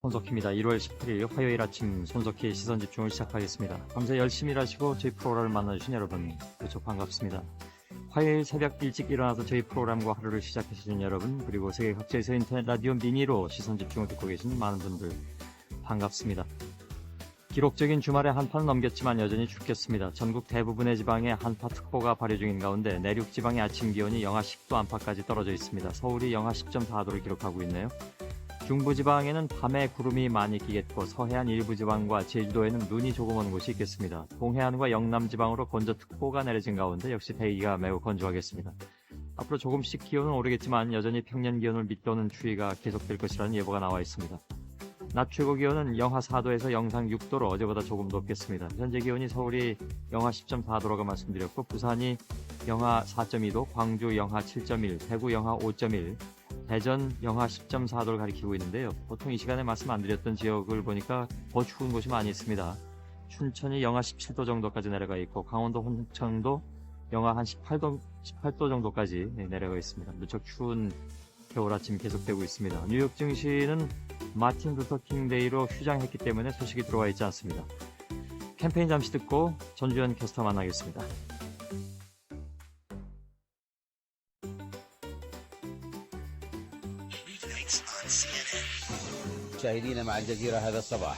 손석희입니다. 1월 18일 화요일 아침 손석희의 시선집중을 시작하겠습니다. 밤새 열심히 일하시고 저희 프로그램을 만나주신 여러분 무척 반갑습니다. 화요일 새벽 일찍 일어나서 저희 프로그램과 하루를 시작하시는 여러분, 그리고 세계 각지에서 인터넷 라디오 미니로 시선집중을 듣고 계신 많은 분들 반갑습니다. 기록적인 주말에 한파는 넘겼지만 여전히 춥겠습니다. 전국 대부분의 지방에 한파특보가 발효 중인 가운데 내륙 지방의 아침 기온이 영하 10도 안팎까지 떨어져 있습니다. 서울이 영하 10.4도를 기록하고 있네요. 중부지방에는 밤에 구름이 많이 끼겠고 서해안 일부 지방과 제주도에는 눈이 조금 오는 곳이 있겠습니다. 동해안과 영남지방으로 건조특보가 내려진 가운데 역시 대기가 매우 건조하겠습니다. 앞으로 조금씩 기온은 오르겠지만 여전히 평년 기온을 밑도는 추위가 계속될 것이라는 예보가 나와 있습니다. 낮 최고 기온은 영하 4도에서 영상 6도로 어제보다 조금 높겠습니다. 현재 기온이 서울이 영하 10.4도라고 말씀드렸고, 부산이 영하 4.2도, 광주 영하 7.1, 대구 영하 5.1, 대전 영하 10.4도를 가리키고 있는데요. 보통 이 시간에 말씀 안 드렸던 지역을 보니까 더 추운 곳이 많이 있습니다. 춘천이 영하 17도 정도까지 내려가 있고, 강원도 홍천도 영하 한 18도 정도까지 내려가 있습니다. 무척 추운 겨울 아침 계속되고 있습니다. 뉴욕 증시는 마틴 루터 킹 데이로 휴장했기 때문에 소식이 들어와 있지 않습니다. 캠페인 잠시 듣고 전주현 캐스터 만나겠습니다. مشاهدينا مع الجزيرة هذا الصباح.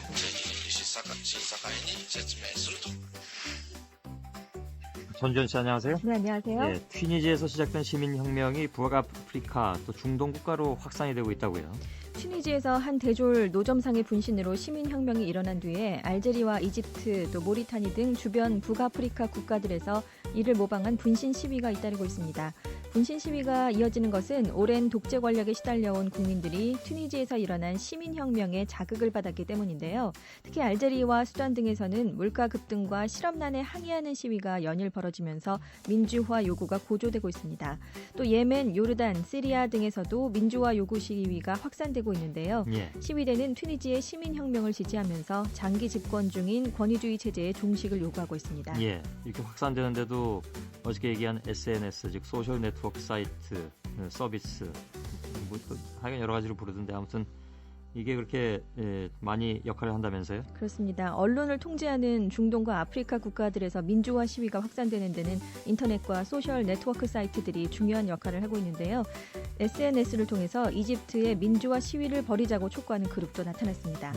전주현 씨 안녕하세요. 네, 안녕하세요. 예, 튀니지에서 시작된 시민혁명이 북아프리카 또 중동 국가로 확산이 되고 있다고요. 튀니지에서 한 대졸 노점상의 분신으로 시민혁명이 일어난 뒤에 알제리와 이집트, 또 모리타니 등 주변 북아프리카 국가들에서 이를 모방한 분신 시위가 잇따르고 있습니다. 분신 시위가 이어지는 것은 오랜 독재 권력에 시달려온 국민들이 튀니지에서 일어난 시민혁명에 자극을 받았기 때문인데요. 특히 알제리와 수단 등에서는 물가 급등과 실업난에 항의하는 시위가 연일 벌어지면서 민주화 요구가 고조되고 있습니다. 또 예멘, 요르단, 시리아 등에서도 민주화 요구 시위가 확산되고 있는데요. 시위대는 튀니지의 시민혁명을 지지하면서 장기 집권 중인 권위주의 체제의 종식을 요구하고 있습니다. 이렇게 확산되는데도 어저께 얘기한 SNS, 즉 소셜 네트워크 사이트, 서비스, 하여간 여러 가지로 부르던데 아무튼 이게 그렇게 많이 역할을 한다면서요? 그렇습니다. 언론을 통제하는 중동과 아프리카 국가들에서 민주화 시위가 확산되는 데는 인터넷과 소셜 네트워크 사이트들이 중요한 역할을 하고 있는데요. SNS를 통해서 이집트의 민주화 시위를 벌이자고 촉구하는 그룹도 나타났습니다.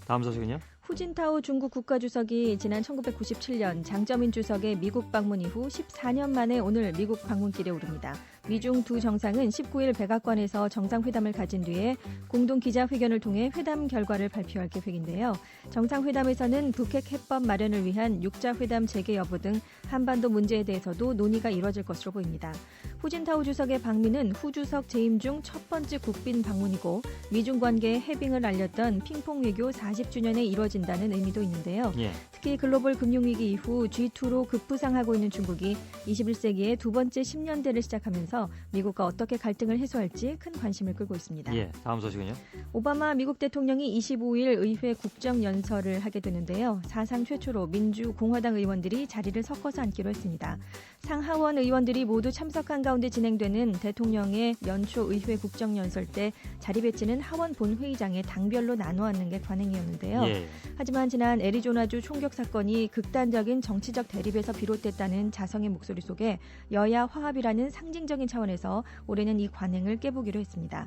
다음 소식은요? 후진타오 중국 국가주석이 지난 1997년 장쩌민 주석의 미국 방문 이후 14년 만에 오늘 미국 방문길에 오릅니다. 미중 두 정상은 19일 백악관에서 정상회담을 가진 뒤에 공동 기자회견을 통해 회담 결과를 발표할 계획인데요. 정상회담에서는 북핵 해법 마련을 위한 육자회담 재개 여부 등 한반도 문제에 대해서도 논의가 이뤄질 것으로 보입니다. 후진타오 주석의 방미는 후 주석 재임 중 첫 번째 국빈 방문이고 미중 관계의 해빙을 알렸던 핑퐁 외교 40주년에 이뤄진다는 의미도 있는데요. 특히 글로벌 금융위기 이후 G2로 급부상하고 있는 중국이 21세기의 두 번째 10년대를 시작하면서 미국과 어떻게 갈등을 해소할지 큰 관심을 끌고 있습니다. 다음 소식은요? 오바마 미국 대통령이 25일 의회 국정연설을 하게 되는데요. 사상 최초로 민주 공화당 의원들이 자리를 섞어서 앉기로 했습니다. 상하원 의원들이 모두 참석한 가운데 진행되는 대통령의 연초 의회 국정연설 때 자리 배치는 하원 본회의장에 당별로 나눠 앉는 게 관행이었는데요. 하지만 지난 애리조나주 총격 사건이 극단적인 정치적 대립에서 비롯됐다는 자성의 목소리 속에 여야 화합이라는 상징적인 차원에서 올해는 이 관행을 깨보기로 했습니다.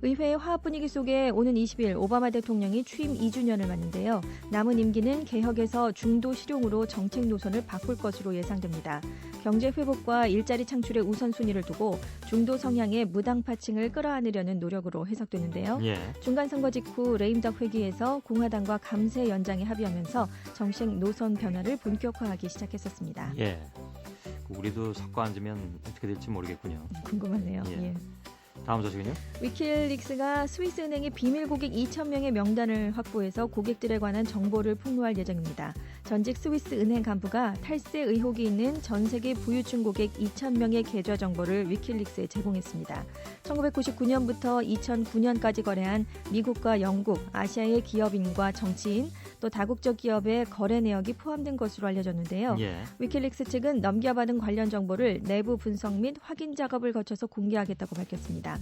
의회의 화합 분위기 속에 오는 20일 오바마 대통령이 취임 2주년을 맞는데요. 남은 임기는 개혁에서 중도 실용으로 정책 노선을 바꿀 것으로 예상됩니다. 경제 회복과 일자리 창출의 우선순위를 두고 중도 성향의 무당파층을 끌어안으려는 노력으로 해석되는데요. 중간 선거 직후 레임덕 회기에서 공화당과 감세 연장에 합의하면서 정책 노선 변화를 본격화하기 시작했었습니다. 우리도 섞어 앉으면 어떻게 될지 모르겠군요. 궁금하네요. 다음 소식은요? 위키릭스가 스위스 은행의 비밀 고객 2,000명의 명단을 확보해서 고객들에 관한 정보를 폭로할 예정입니다. 전직 스위스 은행 간부가 탈세 의혹이 있는 전 세계 부유층 고객 2,000명의 계좌 정보를 위키릭스에 제공했습니다. 1999년부터 2009년까지 거래한 미국과 영국, 아시아의 기업인과 정치인, 또 다국적 기업의 거래 내역이 포함된 것으로 알려졌는데요. 위키릭스 측은 넘겨받은 관련 정보를 내부 분석 및 확인 작업을 거쳐서 공개하겠다고 밝혔습니다.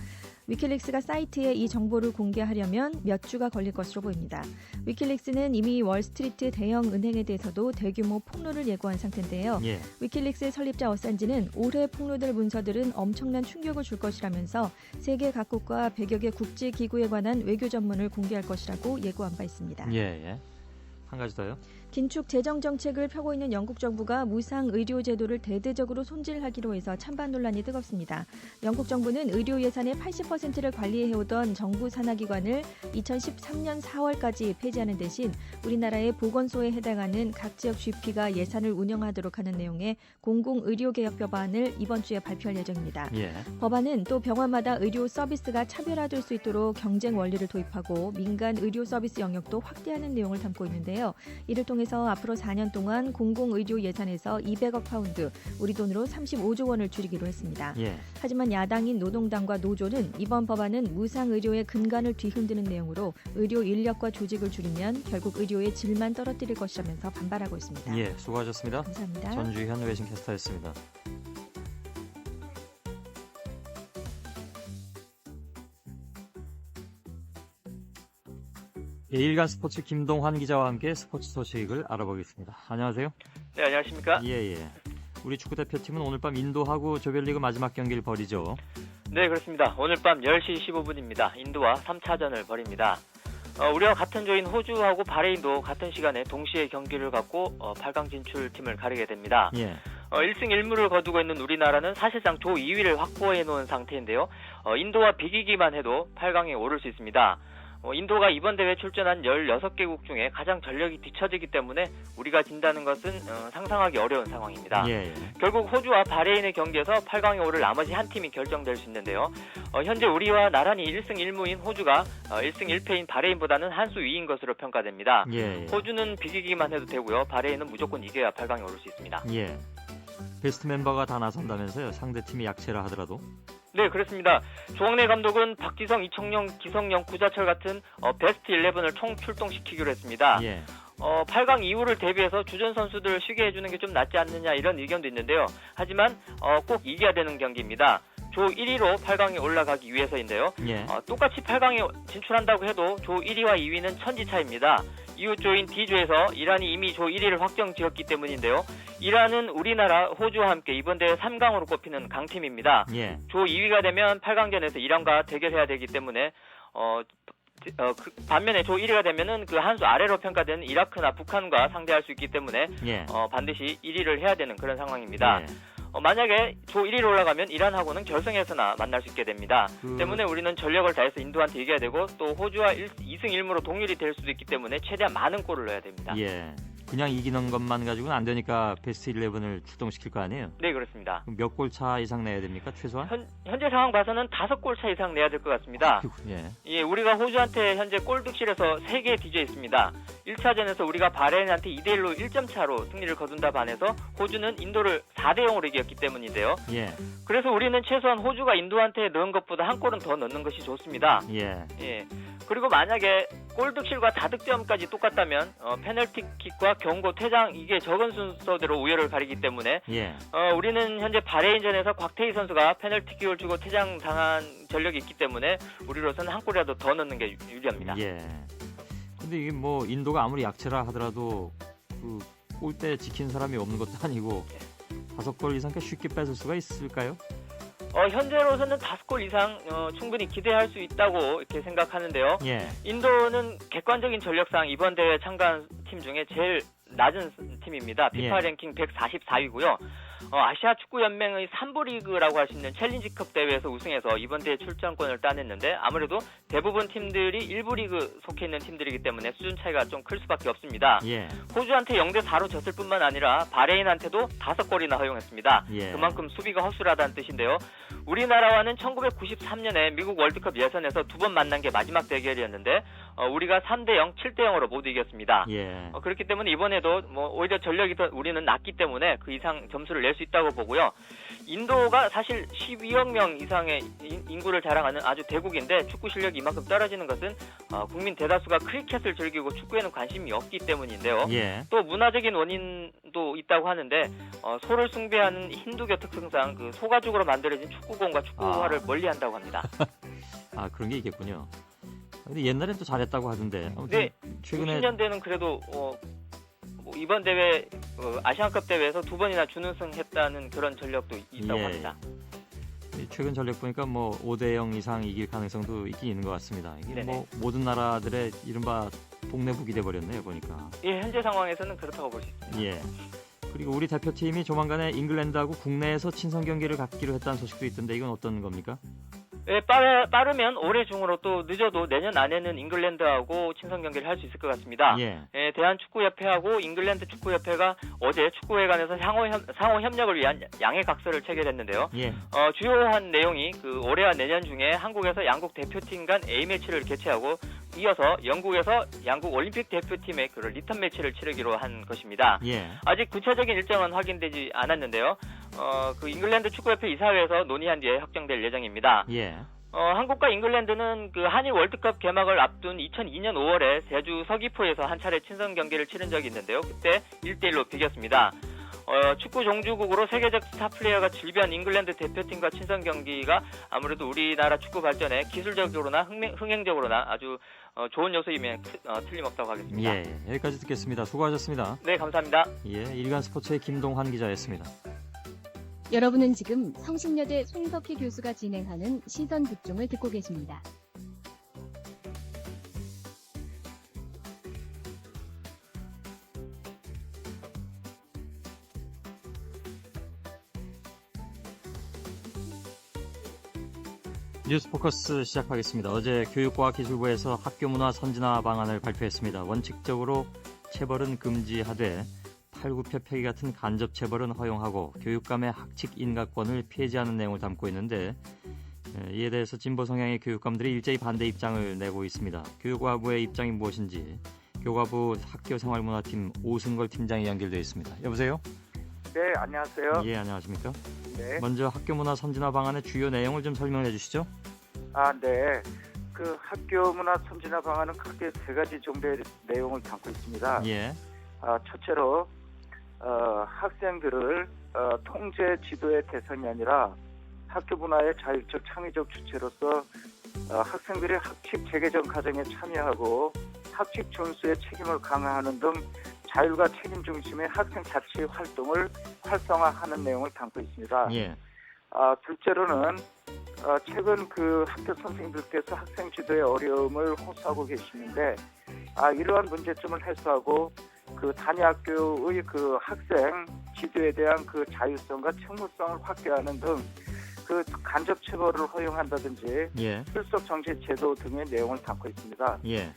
위킬릭스가 사이트에 이 정보를 공개하려면 몇 주가 걸릴 것으로 보입니다. 위킬릭스는 이미 월스트리트 대형 은행에 대해서도 대규모 폭로를 예고한 상태인데요. 예. 위킬릭스의 설립자 어산지는 올해 폭로될 문서들은 엄청난 충격을 줄 것이라면서 세계 각국과 100여 개 국제기구에 관한 외교 전문을 공개할 것이라고 예고한 바 있습니다. 예. 한 가지 더요. 긴축 재정 정책을 펴고 있는 영국 정부가 무상 의료 제도를 대대적으로 손질하기로 해서 찬반 논란이 뜨겁습니다. 영국 정부는 의료 예산의 80%를 관리해오던 정부 산하기관을 2013년 4월까지 폐지하는 대신 우리나라의 보건소에 해당하는 각 지역 GP가 예산을 운영하도록 하는 내용의 공공의료개혁법안을 이번 주에 발표할 예정입니다. 예. 법안은 또 병원마다 의료 서비스가 차별화될 수 있도록 경쟁 원리를 도입하고 민간 의료 서비스 영역도 확대하는 내용을 담고 있는데요. 이를 통해서 앞으로 4년 동안 공공의료 예산에서 200억 파운드, 우리 돈으로 35조 원을 줄이기로 했습니다. 예. 하지만 야당인 노동당과 노조는 이번 법안은 무상 의료의 근간을 뒤흔드는 내용으로 의료 인력과 조직을 줄이면 결국 의료의 질만 떨어뜨릴 것이라면서 반발하고 있습니다. 예. 수고하셨습니다. 감사합니다. 전주현 외신캐스터였습니다. 예, 일간 스포츠 김동환 기자와 함께 스포츠 소식을 알아보겠습니다. 안녕하세요. 네, 안녕하십니까? 예. 우리 축구대표팀은 오늘 밤 인도하고 조별리그 마지막 경기를 벌이죠. 네, 그렇습니다. 오늘 밤 10시 15분입니다. 인도와 3차전을 벌입니다. 우리와 같은 조인 호주하고 바레인도 같은 시간에 동시에 경기를 갖고 8강 진출 팀을 가리게 됩니다. 예. 1승 1무를 거두고 있는 우리나라는 사실상 조 2위를 확보해 놓은 상태인데요. 인도와 비기기만 해도 8강에 오를 수 있습니다. 인도가 이번 대회에 출전한 16개국 중에 가장 전력이 뒤처지기 때문에 우리가 진다는 것은 상상하기 어려운 상황입니다. 예. 결국 호주와 바레인의 경기에서 8강에 오를 나머지 한 팀이 결정될 수 있는데요. 현재 우리와 나란히 1승 1무인 호주가 1승 1패인 바레인보다는 한 수 위인 것으로 평가됩니다. 예. 호주는 비기기만 해도 되고요. 바레인은 무조건 이겨야 8강에 오를 수 있습니다. 예. 베스트 멤버가 다 나선다면서요? 상대팀이 약체라 하더라도? 네, 그렇습니다. 조항래 감독은 박지성, 이청용, 기성용, 구자철 같은 베스트 11을 총 출동시키기로 했습니다. 예. 8강 이후를 대비해서 주전 선수들을 쉬게 해주는 게 좀 낫지 않느냐 이런 의견도 있는데요. 하지만 꼭 이겨야 되는 경기입니다. 조 1위로 8강에 올라가기 위해서인데요. 예. 똑같이 8강에 진출한다고 해도 조 1위와 2위는 천지차입니다. 이웃 조인 D조에서 이란이 이미 조 1위를 확정 지었기 때문인데요. 이란은 우리나라, 호주와 함께 이번 대회 3강으로 꼽히는 강팀입니다. 예. 조 2위가 되면 8강전에서 이란과 대결해야 되기 때문에 반면에 조 1위가 되면은 그 한 수 아래로 평가되는 이라크나 북한과 상대할 수 있기 때문에 예. 반드시 1위를 해야 되는 그런 상황입니다. 예. 만약에 조 1위로 올라가면 이란하고는 결승에서나 만날 수 있게 됩니다. 때문에 우리는 전력을 다해서 인도한테 이겨야 되고 또 호주와 2승 1무로 동률이 될 수도 있기 때문에 최대한 많은 골을 넣어야 됩니다. 예. 그냥 이기는 것만 가지고는 안 되니까 베스트 11을 출동시킬 거 아니에요? 네, 그렇습니다. 몇 골 차 이상 내야 됩니까? 최소한? 현재 상황 봐서는 5골 차 이상 내야 될 것 같습니다. 예, 우리가 호주한테 현재 골 득실에서 3개 뒤져 있습니다. 1차전에서 우리가 바레인한테 2대1로 1점 차로 승리를 거둔다 반해서 호주는 인도를 4대0으로 이겼기 때문인데요. 예. 그래서 우리는 최소한 호주가 인도한테 넣은 것보다 한 골은 더 넣는 것이 좋습니다. 예. 예. 그리고 만약에 골 득실과 다득점까지 똑같다면 페널티킥과 경고, 퇴장 이게 적은 순서대로 우열을 가리기 때문에 예. 우리는 현재 바레인전에서 곽태희 선수가 페널티킥을 주고 퇴장 당한 전력이 있기 때문에 우리로서는 한 골이라도 더 넣는 게 유리합니다. 예. 근데 이게 뭐 인도가 아무리 약체라 하더라도 그 골대 지킨 사람이 없는 것도 아니고 5골 이상 쉽게 뺏을 수가 있을까요? 현재로서는 5골 이상 충분히 기대할 수 있다고 이렇게 생각하는데요. 예. 인도는 객관적인 전력상 이번 대회 참가한 팀 중에 제일 낮은 팀입니다. 피파 랭킹 144위고요. 아시아 축구 연맹의 3부 리그라고 할 수 있는 챌린지컵 대회에서 우승해서 이번 대회 출전권을 따냈는데 아무래도 대부분 팀들이 1부 리그 속해 있는 팀들이기 때문에 수준 차이가 좀 클 수밖에 없습니다. 예. 호주한테 0대4로 졌을 뿐만 아니라 바레인한테도 5골이나 허용했습니다. 예. 그만큼 수비가 허술하다는 뜻인데요. 우리나라와는 1993년에 미국 월드컵 예선에서 2번 만난 게 마지막 대결이었는데 우리가 3대0, 7대0으로 모두 이겼습니다. 예. 그렇기 때문에 이번에도 오히려 전력이 더 우리는 낮기 때문에 그 이상 점수를 낼 수 있다고 보고요. 인도가 사실 12억 명 이상의 인구를 자랑하는 아주 대국인데 축구 실력이 이만큼 떨어지는 것은 국민 대다수가 크리켓을 즐기고 축구에는 관심이 없기 때문인데요. 예. 또 문화적인 원인도 있다고 하는데 소를 숭배하는 힌두교 특성상 그 소가죽으로 만들어진 축구공과 축구화를 멀리한다고 합니다. 아, 그런 게 있겠군요. 근데 옛날엔 또 잘했다고 하던데. 아무튼 네, 최근에 90년대는 그래도 뭐 이번 대회 아시안컵 대회에서 2번이나 준우승했다는 그런 전력도 있다고 예. 합니다. 최근 전력 보니까 뭐 5대0 이상 이길 가능성도 있긴 있는 것 같습니다. 이게 네네. 뭐 모든 나라들의 이른바 동네북이 돼 버렸네요, 보니까. 예, 현재 상황에서는 그렇다고 볼 수 있습니다. 예. 그리고 우리 대표팀이 조만간에 잉글랜드하고 국내에서 친선 경기를 갖기로 했다는 소식도 있던데 이건 어떤 겁니까? 예, 빠르면 올해 중으로 또 늦어도 내년 안에는 잉글랜드하고 친선 경기를 할 수 있을 것 같습니다. 예. 예, 대한축구협회하고 잉글랜드 축구협회가 어제 축구회관에서 상호 협력을 위한 양해 각서를 체결했는데요. 예. 주요한 내용이 올해와 내년 중에 한국에서 양국 대표팀 간 A매치를 개최하고 이어서 영국에서 양국 올림픽 대표팀의 리턴 매치를 치르기로 한 것입니다. 예. 아직 구체적인 일정은 확인되지 않았는데요. 잉글랜드 축구협회 이사회에서 논의한 뒤에 확정될 예정입니다. 예. 한국과 잉글랜드는 한일 월드컵 개막을 앞둔 2002년 5월에 제주 서귀포에서 한 차례 친선 경기를 치른 적이 있는데요. 그때 1대1로 비겼습니다. 축구 종주국으로 세계적 스타 플레이어가 즐비한 잉글랜드 대표팀과 친선 경기가 아무래도 우리나라 축구 발전에 기술적으로나 흥행적으로나 아주 좋은 요소이면 틀림없다고 하겠습니다. 예. 여기까지 듣겠습니다. 수고하셨습니다. 네, 감사합니다. 예. 일간 스포츠의 김동환 기자였습니다. 여러분은 지금 성신여대 손석희 교수가 진행하는 시선 집중을 듣고 계십니다. 뉴스포커스 시작하겠습니다. 어제 교육과학기술부에서 학교문화 선진화 방안을 발표했습니다. 원칙적으로 체벌은 금지하되 팔굽혀 펴기 같은 간접 체벌은 허용하고 교육감의 학칙 인가권을 폐지하는 내용을 담고 있는데 이에 대해서 진보 성향의 교육감들이 일제히 반대 입장을 내고 있습니다. 교육과부의 입장이 무엇인지 교과부 학교생활문화팀 오승걸 팀장이 연결되어 있습니다. 여보세요? 네, 안녕하세요. 예, 안녕하십니까? 네. 먼저 학교문화 선진화 방안의 주요 내용을 좀 설명해 주시죠. 네. 학교 문화 선진화 방안은 크게 세 가지 정도의 내용을 담고 있습니다. 예. 첫째로 학생들을 통제 지도의 대상이 아니라 학교 문화의 자율적 창의적 주체로서 학생들이 학칙 재개정 과정에 참여하고 학칙 준수의 책임을 강화하는 등 자율과 책임 중심의 학생 자치 활동을 활성화하는 내용을 담고 있습니다. 예. 둘째로는 최근 학교 선생님들께서 학생 지도의 어려움을 호소하고 계시는데 이러한 문제점을 해소하고 단위 학교의 학생 지도에 대한 자율성과 책무성을 확대하는 등 간접 체벌을 허용한다든지 예. 출석 정지 제도 등의 내용을 담고 있습니다. 예.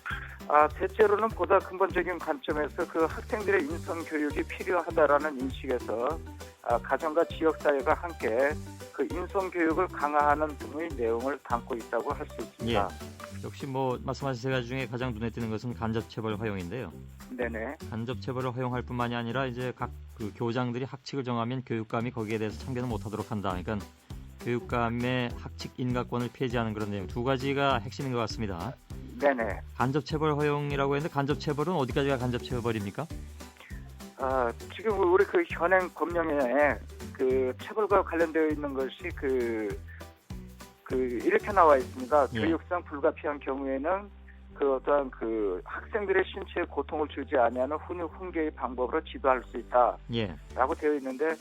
셋째로는 보다 근본적인 관점에서 학생들의 인성 교육이 필요하다라는 인식에서 가정과 지역사회가 함께 인성 교육을 강화하는 등의 내용을 담고 있다고 할 수 있습니다. 예. 역시 말씀하신 세 가지 중에 가장 눈에 띄는 것은 간접 체벌 허용인데요. 네네. 간접 체벌을 허용할 뿐만이 아니라 이제 각 교장들이 학칙을 정하면 교육감이 거기에 대해서 참견을 못하도록 한다. 그러니까 교육감의 학칙 인가권을 폐지하는 그런 내용 두 가지가 핵심인 것 같습니다. 네네. 간접 체벌 허용이라고 했는데 간접 체벌은 어디까지가 간접 체벌입니까? 지금 우리 현행 법령에 체벌과 관련되어 있는 것이 이렇게 나와 있습니다. 예. 교육상 불가피한 경우에는 어떠한 학생들의 신체에 고통을 주지 아니하는 훈육 훈계의 방법으로 지도할 수 있다. 예. 라고 되어 있는데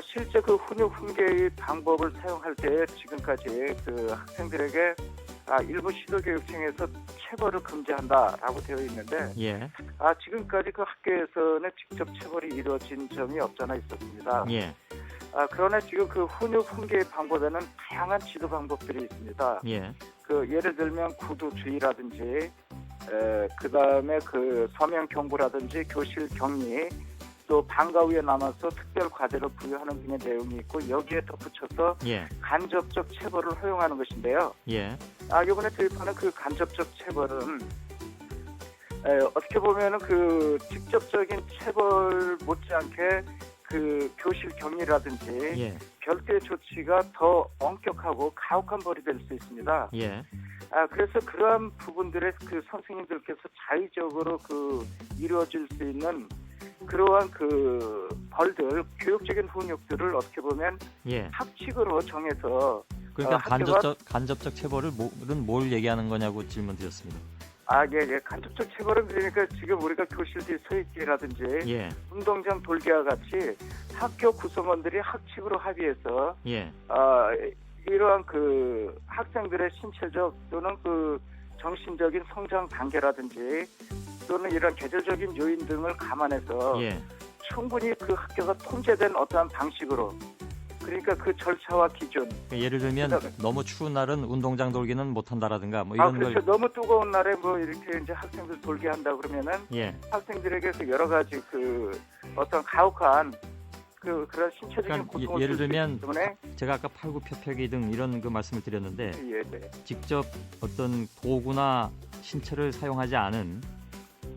실제 훈육 훈계의 방법을 사용할 때 지금까지 학생들에게 일부 시도교육청에서 체벌을 금지한다라고 되어 있는데 예. 지금까지 학교에서는 직접 체벌이 이루어진 점이 없잖아 있었습니다. 예. 그러나 지금 훈육 훈계의 방법에는 다양한 지도 방법들이 있습니다. 예. 예를 들면 구두 주의라든지 그다음에 서명 경고라든지 교실 격리 또 방과 후에 남아서 특별 과제를 부여하는 등의 내용이 있고 여기에 덧붙여서 예. 간접적 체벌을 허용하는 것인데요. 예. 이번에 도입하는 간접적 체벌은 어떻게 보면은 직접적인 체벌 못지않게 교실 격리라든지 예. 별도의 조치가 더 엄격하고 가혹한 벌이 될 수 있습니다. 예. 그래서 그러한 부분들의 선생님들께서 자의적으로 이루어질 수 있는 그러한 벌들, 교육적인 훈육들을 어떻게 보면 예. 학칙으로 정해서 그러니까 학교가 간접적 체벌은 뭘 얘기하는 거냐고 질문 드렸습니다. 예. 간접적 체벌은 그러니까 지금 우리가 교실 뒤 서있기라든지 예, 운동장 돌기와 같이 학교 구성원들이 학칙으로 합의해서 예, 이러한 그 학생들의 신체적 또는 그 정신적인 성장 단계라든지 또는 이런 계절적인 요인 등을 감안해서 예, 충분히 그 학교가 통제된 어떠한 방식으로 그러니까 그 절차와 기준. 그러니까 예를 들면 그다음에 너무 추운 날은 운동장 돌기는 못 한다라든가 뭐 이런 그렇죠. 걸 너무 뜨거운 날에 뭐 이렇게 이제 학생들 돌게 한다 그러면은 예. 학생들에게 그 여러 가지 그 어떤 가혹한 그런 신체적인 그러니까 고통을 예를 줄수 있기 들면 때문에 제가 아까 팔굽혀펴기 등 이런 그 말씀을 드렸는데 네. 직접 어떤 도구나 신체를 사용하지 않은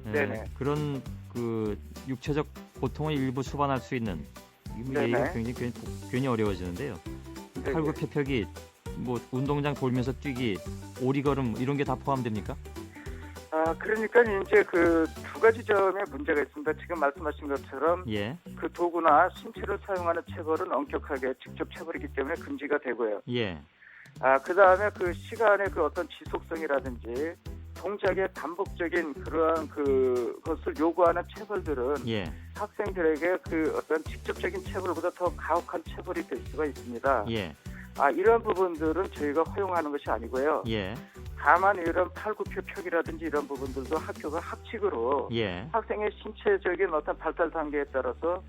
네네. 그런 그 육체적 고통을 일부 수반할 수 있는 네네. 얘기가 굉장히 괜히 어려워지는데요. 네네. 팔굽혀펴기, 뭐 운동장 돌면서 뛰기, 오리걸음 이런 게 다 포함됩니까? 그러니까 이제 그 두 가지 점에 문제가 있습니다. 지금 말씀하신 것처럼 예, 그 도구나 신체를 사용하는 체벌은 엄격하게 직접 체벌이기 때문에 금지가 되고요. 예, 그 다음에 그 시간의 그 어떤 지속성이라든지 동작의 반복적인 그러한 그것을 요구하는 체벌들은 예, 학생들에게 그 어떤 직접적인 체벌보다 더 가혹한 체벌이 될 수가 있습니다. 예, 이런 부분들은 저희가 허용하는 것이 아니고요. 예, 다만 이런 팔굽혀펴기라든지 이런 부분들도 학교가 학칙으로 예, 학생의 신체적인 어떤 발달 단계에 따라서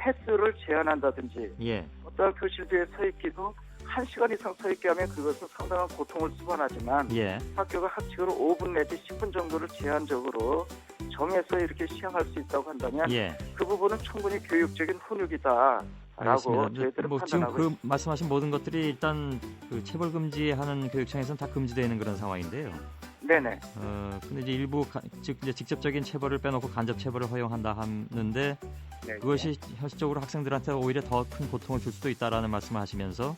횟수를 제한한다든지 예, 어떤 교실 뒤에 서 있기도 1시간 이상 서 있게 하면 그것은 상당한 고통을 수반하지만 예. 학교가 학칙으로 5분 내지 10분 정도를 제한적으로 정해서 이렇게 시행할 수 있다고 한다면 예. 그 부분은 충분히 교육적인 훈육이다라고 알겠습니다. 저희들은 뭐 지금 판단하고 그 있습니다. 말씀하신 모든 것들이 일단 그 체벌 금지하는 교육청에서는 다 금지되어 있는 그런 상황인데요. 네네. 근데 이제 일부 이제 직접적인 체벌을 빼놓고 간접 체벌을 허용한다 하는데 네, 그것이 현실적으로 학생들한테 오히려 더 큰 고통을 줄 수도 있다라는 말씀을 하시면서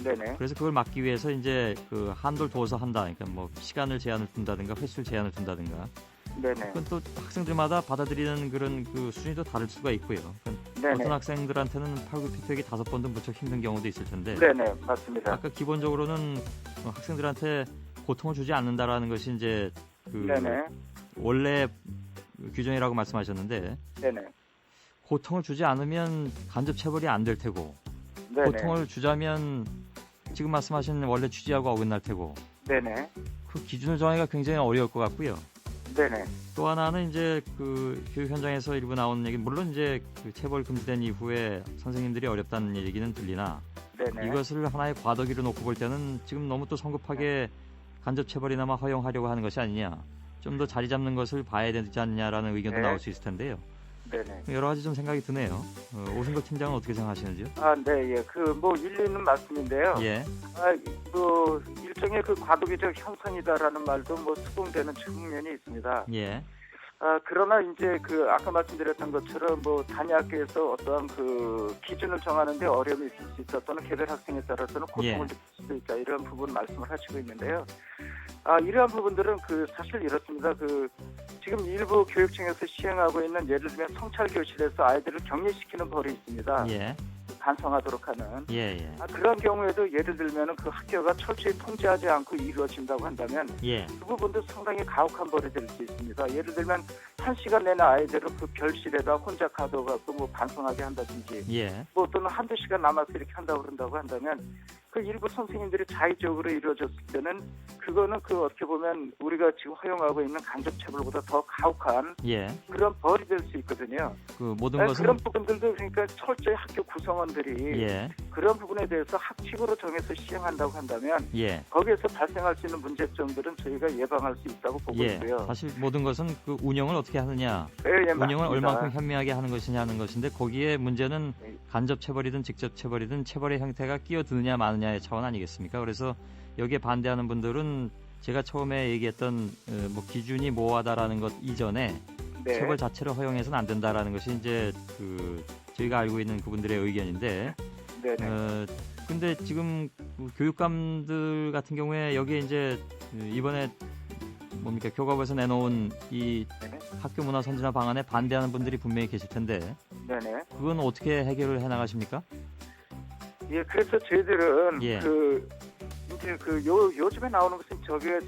네네. 그래서 그걸 막기 위해서 이제 그 한도를 둬서 한다. 그러니까 뭐 시간을 제한을 둔다든가 횟수를 제한을 둔다든가. 네네. 그건 또 학생들마다 받아들이는 그런 그 수준이 또 다를 수가 있고요. 그러니까 네네. 어떤 학생들한테는 팔굽혀펴기 5번도 무척 힘든 경우도 있을 텐데. 네네. 맞습니다. 아까 기본적으로는 학생들한테 고통을 주지 않는다라는 것이 이제 그 네네. 원래 규정이라고 말씀하셨는데 네네. 고통을 주지 않으면 간접 체벌이 안 될 테고 네네. 고통을 주자면 지금 말씀하신 원래 취지하고 어긋날 테고 네네. 그 기준을 정하기가 굉장히 어려울 것 같고요. 네네. 또 하나는 이제 그 교육 현장에서 일부 나오는 얘기, 물론 이제 그 체벌 금지된 이후에 선생님들이 어렵다는 얘기는 들리나 네네. 이것을 하나의 과도기로 놓고 볼 때는 지금 너무 또 성급하게 간접 체벌이나마 허용하려고 하는 것이 아니냐, 좀 더 자리 잡는 것을 봐야 되지 않냐라는 의견도 네. 나올 수 있을 텐데요. 네네. 여러 가지 좀 생각이 드네요. 오승걸 팀장은 어떻게 생각하시는지요? 네, 예. 뭐 일리 있는 말씀인데요. 예, 뭐 일종의 그 과도기적 현상이다라는 말도 뭐 수긍되는 측면이 있습니다. 예, 그러나 이제 그 아까 말씀드렸던 것처럼 뭐 단위 학교에서 어떠한 그 기준을 정하는데 어려움이 있을 수 있다 또는 개별 학생에 따라서는 고통을 예. 느낄 수도 있다 이런 부분 말씀을 하시고 있는데요. 이러한 부분들은 그 사실 이렇습니다. 그 지금 일부 교육청에서 시행하고 있는 예를 들면 성찰 교실에서 아이들을 격리시키는 벌이 있습니다. 예, 반성하도록 하는. 예, 그런 경우에도 예를 들면 그 학교가 철저히 통제하지 않고 이루어진다고 한다면 예, 그 부분도 상당히 가혹한 벌이 될 수 있습니다. 예를 들면 1시간 내내 아이들을 그 별실에다 혼자 가둬갖고 뭐 반성하게 한다든지 예, 뭐 또는 한두 시간 남아서 이렇게 한다고 그런다고 한다면 그 일부 선생님들이 자의적으로 이루어졌을 때는 그거는 그 어떻게 보면 우리가 지금 허용하고 있는 간접체벌보다 더 가혹한 예. 그런 벌이 될 수 있거든요. 그 모든 것은 그런 부분들도 그러니까 철저히 학교 구성원들이 예, 그런 부분에 대해서 학칙으로 정해서 시행한다고 한다면 예, 거기에서 발생할 수 있는 문제점들은 저희가 예방할 수 있다고 보고 예. 있고요. 사실 모든 것은 그 운영을 어떻게 하느냐, 예, 운영을 맞습니다. 얼만큼 현명하게 하는 것이냐 하는 것인데 거기에 문제는 네. 간접 체벌이든 직접 체벌이든 체벌의 형태가 끼어드느냐 마느냐의 차원 아니겠습니까? 그래서 여기에 반대하는 분들은 제가 처음에 얘기했던 뭐 기준이 모호하다라는 것 이전에 네. 체벌 자체를 허용해서는 안 된다라는 것이 이제 그 저희가 알고 있는 그분들의 의견인데, 네네. 근데 지금 교육감들 같은 경우에 여기에 이제 이번에 뭡니까 교과부에서 내놓은 이 네네. 학교 문화 선진화 방안에 반대하는 분들이 분명히 계실 텐데 네네. 그건 어떻게 해결을 해 나가십니까? 예, 그래서 저희들은 예. 그 이제 요즘에 나오는 것은 저게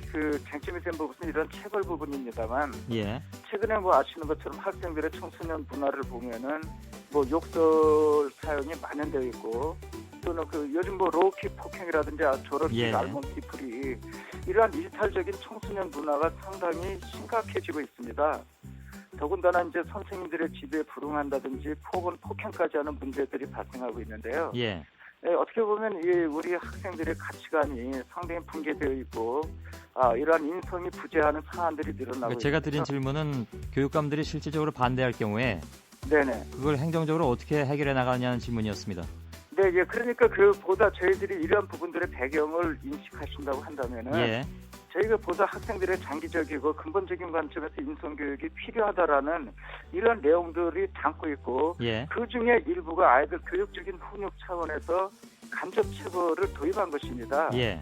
쟁점이 된 부분은 이런 체벌 부분입니다만 예. 최근에 아시는 것처럼 학생들의 청소년 문화를 보면은 욕설 사용이 만연되어 있고 또는 요즘 로우킥 폭행이라든지 저런 예. 알몬 피플이 이러한 일탈적인 청소년 문화가 상당히 심각해지고 있습니다. 더군다나 이제 선생님들의 지도에 불응한다든지 혹은 폭행까지 하는 문제들이 발생하고 있는데요. 예. 어떻게 보면 우리 학생들의 가치관이 상당히 붕괴되어 있고 이러한 인성이 부재하는 사안들이 늘어나고 제가 드린 질문은 교육감들이 실질적으로 반대할 경우에 네네. 그걸 행정적으로 어떻게 해결해 나가느냐는 질문이었습니다. 네, 예. 그러니까 보다 저희들이 이러한 부분들의 배경을 인식하신다고 한다면은 예. 저희가 보다 학생들의 장기적이고 근본적인 관점에서 인성교육이 필요하다라는 이런 내용들이 담고 있고 예. 그 중에 일부가 아이들 교육적인 훈육 차원에서 간접 체벌을 도입한 것입니다. 예.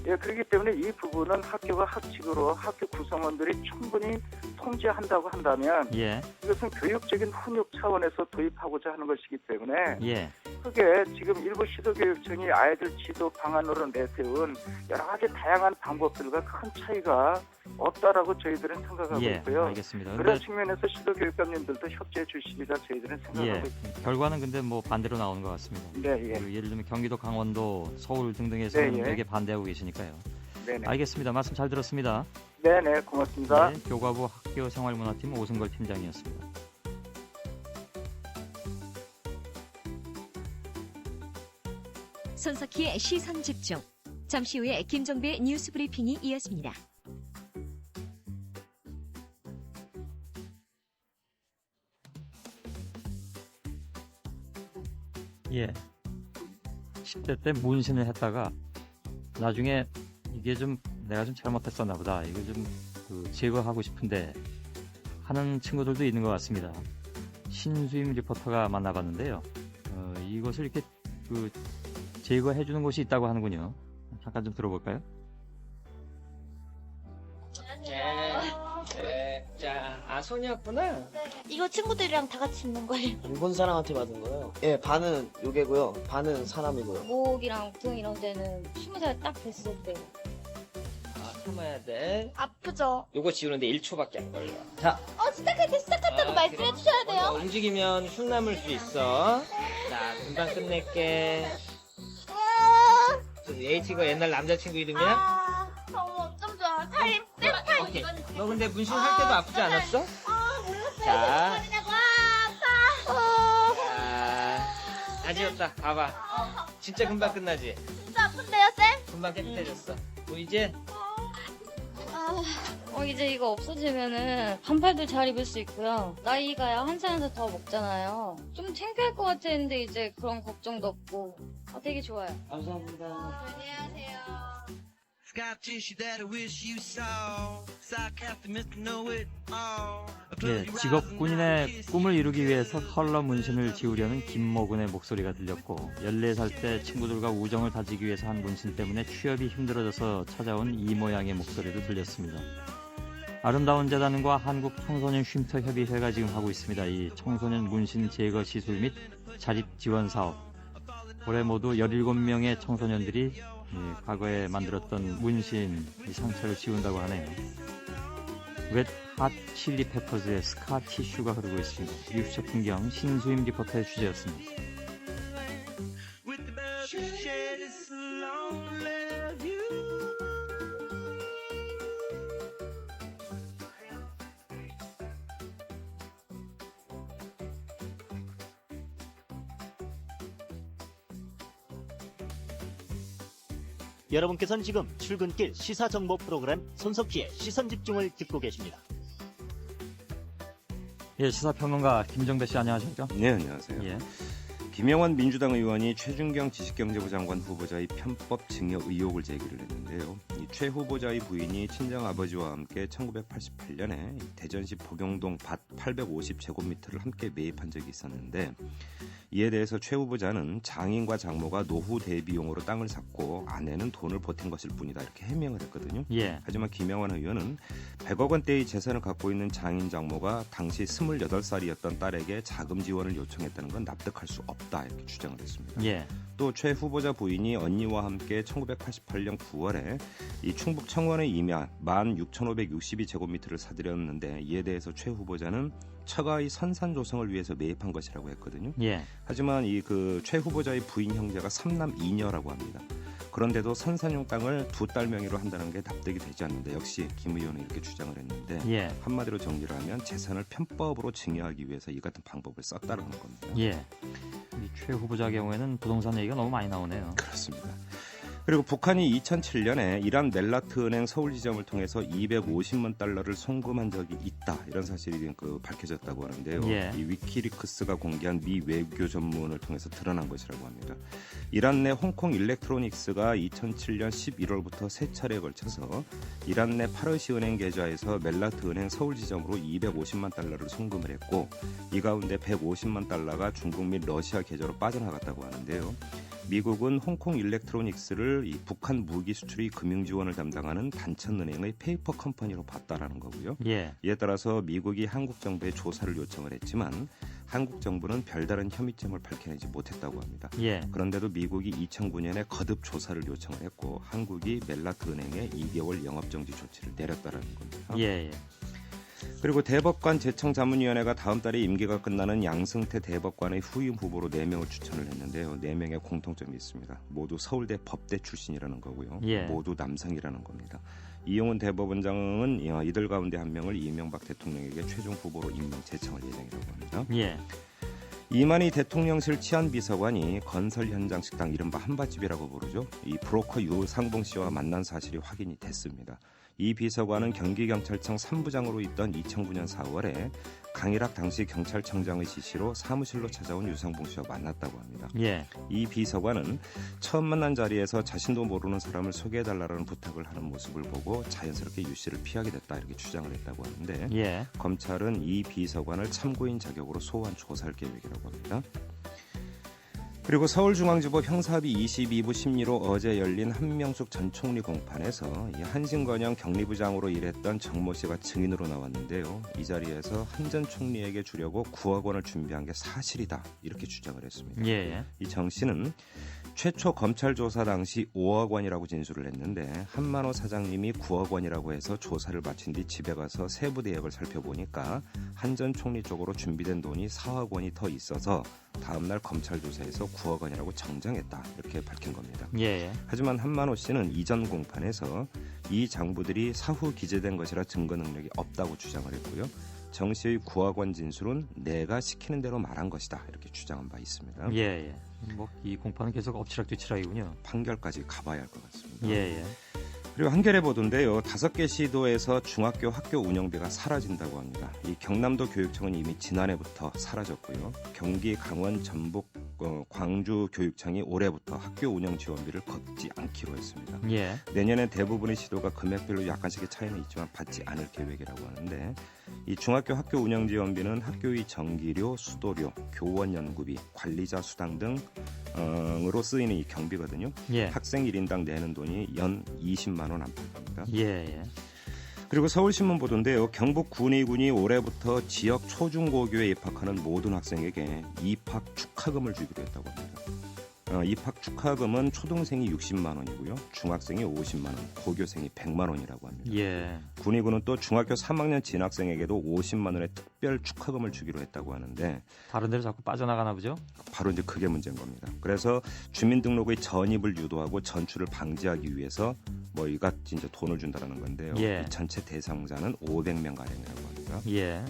예, 그렇기 때문에 이 부분은 학교가 학칙으로 학교 구성원들이 충분히 통제한다고 한다면 예. 이것은 교육적인 훈육 차원에서 도입하고자 하는 것이기 때문에 예. 크게 지금 일부 시도교육청이 아이들 지도 방안으로 내세운 여러 가지 다양한 방법들과 큰 차이가 없다라고 저희들은 생각하고 예. 있고요. 알겠습니다. 그런 측면에서 시도교육감님들도 협조해 주시리라 저희들은 생각하고 예. 있습니다. 결과는 근데 반대로 나오는 것 같습니다. 네, 예. 예를 들면 경기도, 강원도, 서울 등등에서는 네, 예. 되게 반대하고 계시니까요. 네네. 알겠습니다. 말씀 잘 들었습니다. 네네, 고맙습니다. 네, 교과부 학교생활문화팀 오승걸 팀장이었습니다. 손석희의 시선 집중. 잠시 후에 김정배의 뉴스 브리핑이 이어집니다. 예. 10대 때 문신을 했다가 나중에 이게 내가 좀 잘못했었나 보다. 이거 제거하고 싶은데 하는 친구들도 있는 것 같습니다. 신수임 리포터가 만나봤는데요. 이것을 이렇게 제거해 주는 곳이 있다고 하는군요. 잠깐 좀 들어볼까요? 자, 손이었구나. 이거 친구들이랑 다 같이 입는 거예요. 일본 사람한테 받은 거예요. 예, 반은 요괴고요, 반은 사람이고요. 목이랑 등 이런 데는 20살 딱 됐을 때. 참아야 돼. 아프죠? 요거 지우는데 1초밖에 안 걸려. 자, 시작했다고 말씀해 주셔야 돼요. 움직이면 흉 남을 수 있어. 자, 금방 끝낼게. H가 옛날 남자친구 이름이야? 어쩜 좋아. 살림 셀타임 오케이. 이거는. 너 근데 문신 할 때도 아프지 않았어? 몰랐어요. 자. 어디냐고. 아파. 다 지웠다. 봐봐. 진짜 금방 끝나지? 진짜 아픈데요, 쌤? 금방 깨끗해졌어. 보이지? 이제 이거 없어지면은 반팔도 잘 입을 수 있고요. 나이가야 한 살한테 더 먹잖아요. 좀 창피할 것 같았는데 이제 그런 걱정도 없고 되게 좋아요. 감사합니다. 안녕하세요. 예, 직업 군인의 꿈을 이루기 위해서 컬러 문신을 지우려는 김모군의 목소리가 들렸고 14살 때 친구들과 우정을 다지기 위해서 한 문신 때문에 취업이 힘들어져서 찾아온 이 모양의 목소리도 들렸습니다. 아름다운 재단과 한국 청소년 쉼터 협의회가 지금 하고 있습니다. 이 청소년 문신 제거 시술 및 자립 지원 사업. 올해 모두 17명의 청소년들이 과거에 만들었던 문신 이 상처를 지운다고 하네요. 웻 핫 칠리 페퍼즈의 스카 티슈가 흐르고 있습니다. 뉴스ช็ 풍경 신수임 리포터의 주제였습니다. 여러분께서는 지금 출근길 시사정보 프로그램 손석희의 시선집중을 듣고 계십니다. 예, 시사평론가 김정배 씨 안녕하십니까? 네, 안녕하세요. 예. 김영환 민주당 의원이 최준경 지식경제부 장관 후보자의 편법 증여 의혹을 제기를 했는데요. 이 최 후보자의 부인이 친정아버지와 함께 1988년에 대전시 복용동 밭 850제곱미터를 함께 매입한 적이 있었는데 이에 대해서 최 후보자는 장인과 장모가 노후 대비용으로 땅을 샀고 아내는 돈을 보탠 것일 뿐이다 이렇게 해명을 했거든요. 예. 하지만 김영환 의원은 100억 원대의 재산을 갖고 있는 장인 장모가 당시 28살이었던 딸에게 자금 지원을 요청했다는 건 납득할 수 없다 이렇게 주장을 했습니다. 예. 또 최 후보자 부인이 언니와 함께 1988년 9월에 이 충북 청원에 임야 16,562제곱미터를 사들였는데 이에 대해서 최 후보자는 처가의 선산 조성을 위해서 매입한 것이라고 했거든요. 예. 하지만 이 그 최 후보자의 부인 형제가 3남 2녀라고 합니다. 그런데도 선산용 땅을 두 딸 명의로 한다는 게 납득이 되지 않는데 역시 김 의원은 이렇게 주장을 했는데 예. 한마디로 정리를 하면 재산을 편법으로 증여하기 위해서 이 같은 방법을 썼다는 겁니다. 예. 이 최 후보자 경우에는 부동산 얘기가 너무 많이 나오네요. 그렇습니다. 그리고 북한이 2007년에 이란 멜라트 은행 서울 지점을 통해서 250만 달러를 송금한 적이 있다 이런 사실이 밝혀졌다고 하는데요. 예. 이 위키리크스가 공개한 미 외교 전문을 통해서 드러난 것이라고 합니다. 이란 내 홍콩 일렉트로닉스가 2007년 11월부터 세 차례에 걸쳐서 이란 내 파르시 은행 계좌에서 멜라트 은행 서울 지점으로 250만 달러를 송금을 했고 이 가운데 150만 달러가 중국 및 러시아 계좌로 빠져나갔다고 하는데요. 미국은 홍콩 일렉트로닉스를 이 북한 무기 수출의 금융 지원을 담당하는 단천은행의 페이퍼 컴퍼니로 봤다라는 거고요. 예. 이에 따라서 미국이 한국 정부에 조사를 요청을 했지만 한국 정부는 별다른 혐의점을 밝혀내지 못했다고 합니다. 예. 그런데도 미국이 2009년에 거듭 조사를 요청을 했고 한국이 멜라트 은행에 2개월 영업정지 조치를 내렸다라는 겁니다. 예. 예. 그리고 대법관 제청자문위원회가 다음 달에 임기가 끝나는 양승태 대법관의 후임 후보로 4명을 추천을 했는데요. 4명의 공통점이 있습니다. 모두 서울대 법대 출신이라는 거고요. 예. 모두 남성이라는 겁니다. 이용훈 대법원장은 이들 가운데 한 명을 이명박 대통령에게 최종 후보로 임명 제청할 예정이라고 합니다. 예. 이만희 대통령실 치안비서관이 건설 현장 식당 이른바 한밭집이라고 부르죠. 이 브로커 유상봉 씨와 만난 사실이 확인이 됐습니다. 이 비서관은 경기경찰청 3부장으로 있던 2009년 4월에 강일학 당시 경찰청장의 지시로 사무실로 찾아온 유상봉 씨와 만났다고 합니다. 예. 이 비서관은 처음 만난 자리에서 자신도 모르는 사람을 소개해달라는 부탁을 하는 모습을 보고 자연스럽게 유 씨를 피하게 됐다 이렇게 주장을 했다고 하는데 예. 검찰은 이 비서관을 참고인 자격으로 소환 조사할 계획이라고 합니다. 그리고 서울중앙지법 형사합의 22부 심리로 어제 열린 한명숙 전 총리 공판에서 이 한신건영 경리부장으로 일했던 정모 씨가 증인으로 나왔는데요. 이 자리에서 한 전 총리에게 주려고 9억 원을 준비한 게 사실이다 이렇게 주장을 했습니다. 예. 이 정 씨는 최초 검찰 조사 당시 5억 원이라고 진술을 했는데 한만호 사장님이 9억 원이라고 해서 조사를 마친 뒤 집에 가서 세부 대역을 살펴보니까 한 전 총리 쪽으로 준비된 돈이 4억 원이 더 있어서 다음날 검찰 조사에서 9억 원이라고 정정했다 이렇게 밝힌 겁니다. 예. 하지만 한만호 씨는 이전 공판에서 이 장부들이 사후 기재된 것이라 증거 능력이 없다고 주장을 했고요. 정 씨의 9억 원 진술은 내가 시키는 대로 말한 것이다 이렇게 주장한 바 있습니다. 예. 뭐 이 공판은 계속 엎치락뒤치락이군요. 판결까지 가봐야 할 것 같습니다. 예. 그리고 한겨레 보도인데요. 5개 시도에서 중학교 학교 운영비가 사라진다고 합니다. 이 경남도 교육청은 이미 지난해부터 사라졌고요. 경기, 강원, 전북, 광주 교육청이 올해부터 학교 운영 지원비를 걷지 않기로 했습니다. 예. 내년에 대부분의 시도가 금액별로 약간씩의 차이는 있지만 받지 않을 계획이라고 하는데 이 중학교 학교 운영 지원비는 학교의 전기료, 수도료, 교원 연구비, 관리자 수당 등으로 쓰이는 이 경비거든요. 예. 학생 1인당 내는 돈이 연 20만 원 안팎입니다. 예. 그리고 서울신문 보도인데요. 경북 군의군이 올해부터 지역 초중고교에 입학하는 모든 학생에게 입학 축하금을 주기로 했다고 합니다. 입학 축하금은 초등생이 60만 원이고요. 중학생이 50만 원, 고교생이 100만 원이라고 합니다. 예. 군의군은 또 중학교 3학년 진학생에게도 50만 원의 특별 축하금을 주기로 했다고 하는데 다른 데로 자꾸 빠져나가나 보죠? 바로 이제 그게 문제인 겁니다. 그래서 주민등록의 전입을 유도하고 전출을 방지하기 위해서 뭐 이같이 이제 돈을 준다는 건데요. 예. 이 전체 대상자는 500명 가량이라고 합니다. 예.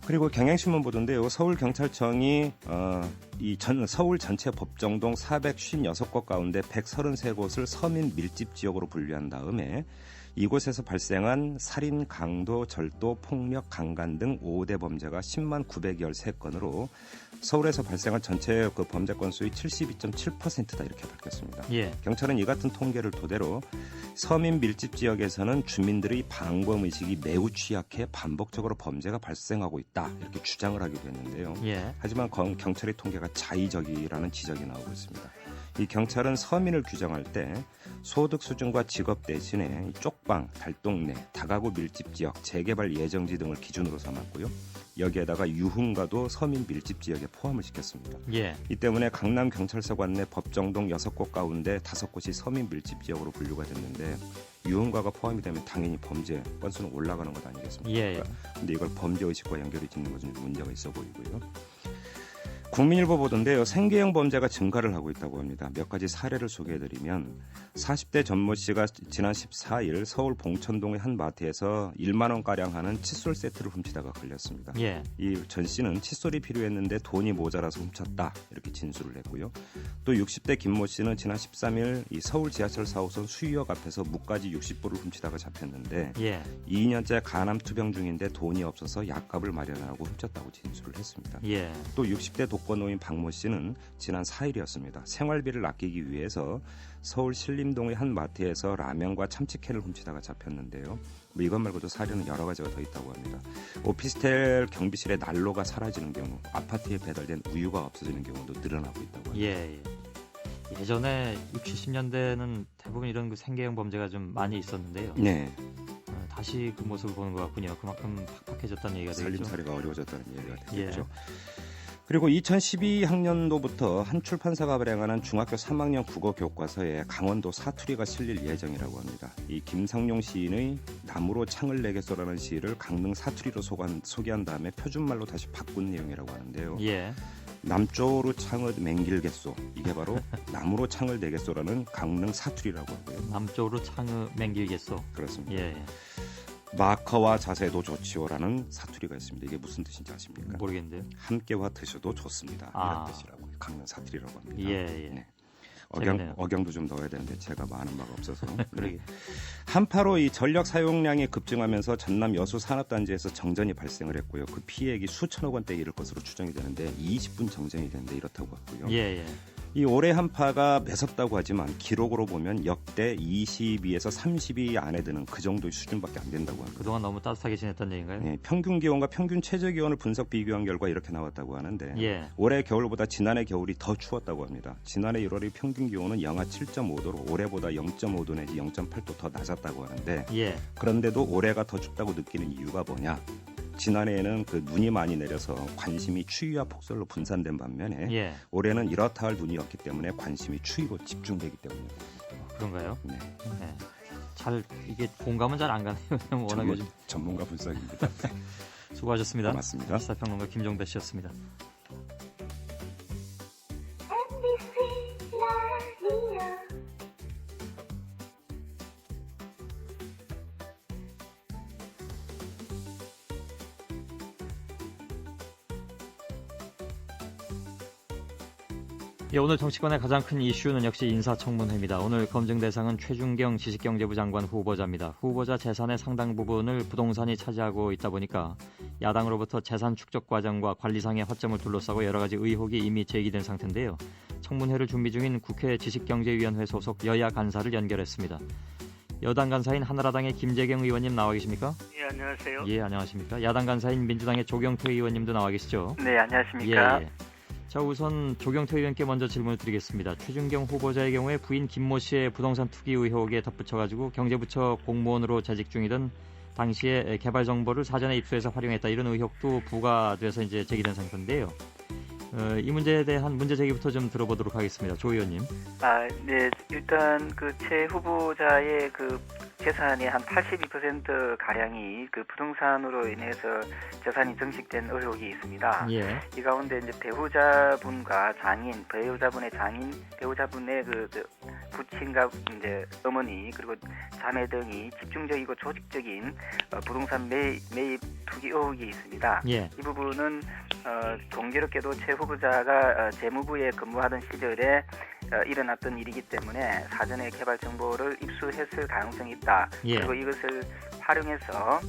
그리고 경향신문 보도인데요. 서울경찰청이 서울 전체 법정동 456곳 가운데 133곳을 서민 밀집 지역으로 분류한 다음에 이곳에서 발생한 살인, 강도, 절도, 폭력, 강간 등 5대 범죄가 10만 913건으로 서울에서 발생한 전체 그 범죄 건수의 72.7%다 이렇게 밝혔습니다. 예. 경찰은 이 같은 통계를 토대로 서민 밀집 지역에서는 주민들의 방범 의식이 매우 취약해 반복적으로 범죄가 발생하고 있다 이렇게 주장을 하기도 했는데요. 예. 하지만 경찰의 통계가 자의적이라는 지적이 나오고 있습니다. 이 경찰은 서민을 규정할 때 소득 수준과 직업 대신에 쪽방, 달동네, 다가구 밀집 지역, 재개발 예정지 등을 기준으로 삼았고요. 여기에다가 유흥가도 서민 밀집 지역에 포함을 시켰습니다. 예. 이 때문에 강남 경찰서 관내 법정동 6곳 가운데 5곳이 서민 밀집 지역으로 분류가 됐는데 유흥가가 포함이 되면 당연히 범죄 건수는 올라가는 것 아니겠습니까? 예. 근데 이걸 범죄 의식과 연결이 짓는 것은 문제가 있어 보이고요. 국민일보 보도인데요. 생계형 범죄가 증가를 하고 있다고 합니다. 몇 가지 사례를 소개해드리면 40대 전모 씨가 지난 14일 서울 봉천동의 한 마트에서 1만 원가량 하는 칫솔 세트를 훔치다가 걸렸습니다. 예. 이 전 씨는 칫솔이 필요했는데 돈이 모자라서 훔쳤다 이렇게 진술을 했고요. 또 60대 김모 씨는 지난 13일 이 서울 지하철 4호선 수유역 앞에서 무가지 60불을 훔치다가 잡혔는데 예. 2년째 간암 투병 중인데 돈이 없어서 약값을 마련하고 훔쳤다고 진술을 했습니다. 예. 또 60대 독거노인 박모 씨는 지난 4일이었습니다. 생활비를 아끼기 위해서 서울 신림동의 한 마트에서 라면과 참치캔을 훔치다가 잡혔는데요. 뭐 이것 말고도 사례는 여러 가지가 더 있다고 합니다. 오피스텔 경비실에 난로가 사라지는 경우, 아파트에 배달된 우유가 없어지는 경우도 늘어나고 있다고 합니다. 예. 예전에 60, 70년대는 대부분 이런 그 생계형 범죄가 좀 많이 있었는데요. 네. 다시 그 모습을 보는 것 같군요. 그만큼 팍팍해졌다는 얘기가 되겠죠. 살림살이가 어려워졌다는 얘기가 되겠죠. 예. 그리고 2012학년도부터 한 출판사가 발행하는 중학교 3학년 국어 교과서에 강원도 사투리가 실릴 예정이라고 합니다. 이 김성룡 시인의 나무로 창을 내겠소라는 시를 강릉 사투리로 소개한 다음에 표준말로 다시 바꾼 내용이라고 하는데요. 예. 남쪽으로 창을 맹길겠소. 이게 바로 나무로 창을 내겠소라는 강릉 사투리라고 하고요. 남쪽으로 창을 맹길겠소. 그렇습니다. 예. 마커와 자세도 좋지요라는 사투리가 있습니다. 이게 무슨 뜻인지 아십니까? 모르겠는데요. 함께와 드셔도 좋습니다. 이런 뜻이라고 강릉 사투리라고 합니다. 예. 네. 재밌네요. 억양도 좀 넣어야 되는데 제가 많은 바가 없어서. 그러게. 한파로 이 전력 사용량이 급증하면서 전남 여수 산업단지에서 정전이 발생을 했고요. 그 피해액이 수천억 원대에 이를 것으로 추정이 되는데 20분 정전이 되는데 이렇다고 하고요. 예. 이 올해 한파가 매섭다고 하지만 기록으로 보면 역대 22에서 30위 안에 드는 그 정도의 수준밖에 안 된다고 합니다. 그동안 너무 따뜻하게 지냈다는 얘기인가요? 네, 평균 기온과 평균 최저 기온을 분석 비교한 결과 이렇게 나왔다고 하는데 예. 올해 겨울보다 지난해 겨울이 더 추웠다고 합니다. 지난해 1월의 평균 기온은 영하 7.5도로 올해보다 0.5도 내지 0.8도 더 낮았다고 하는데 예. 그런데도 올해가 더 춥다고 느끼는 이유가 뭐냐? 지난해에는 그 눈이 많이 내려서 관심이 추위와 폭설로 분산된 반면에 예. 올해는 이렇다 할 눈이 없기 때문에 관심이 추위로 집중되기 때문입니다. 그런가요? 네. 네. 잘 이게 공감은 잘 안 가네요. 워낙 요즘 전문가 분석입니다. 수고하셨습니다. 고맙습니다. 시사평론가 김종배 씨였습니다. 예, 오늘 정치권의 가장 큰 이슈는 역시 인사청문회입니다. 오늘 검증 대상은 최준경 지식경제부 장관 후보자입니다. 후보자 재산의 상당 부분을 부동산이 차지하고 있다 보니까 야당으로부터 재산 축적 과정과 관리상의 허점을 둘러싸고 여러 가지 의혹이 이미 제기된 상태인데요. 청문회를 준비 중인 국회 지식경제위원회 소속 여야 간사를 연결했습니다. 여당 간사인 한나라당의 김재경 의원님 나와 계십니까? 예, 안녕하세요. 예, 안녕하십니까? 야당 간사인 민주당의 조경태 의원님도 나와 계시죠? 네, 안녕하십니까? 예. 자, 우선 조경태 의원께 먼저 질문을 드리겠습니다. 최준경 후보자의 경우에 부인 김모 씨의 부동산 투기 의혹에 덧붙여가지고 경제부처 공무원으로 재직 중이던 당시에 개발 정보를 사전에 입수해서 활용했다 이런 의혹도 부과돼서 이제 제기된 상태인데요. 이 문제에 대한 문제 제기부터 좀 들어보도록 하겠습니다. 조 의원님. 네, 일단 그 최 후보자의 그 재산의 한 82% 가량이 그 부동산으로 인해서 재산이 증식된 의혹이 있습니다. 예. 이 가운데 이제 배우자분과 장인, 배우자분의 장인, 배우자분의 그 부친과 이제 어머니 그리고 자매 등이 집중적이고 조직적인 부동산 매입 투기 의혹이 있습니다. 예. 이 부분은 공교롭게도 최 후보자가 재무부에 근무하던 시절에 일어났던 일이기 때문에 사전에 개발 정보를 입수했을 가능성이 있다. 예. 그리고 이것을 활용해서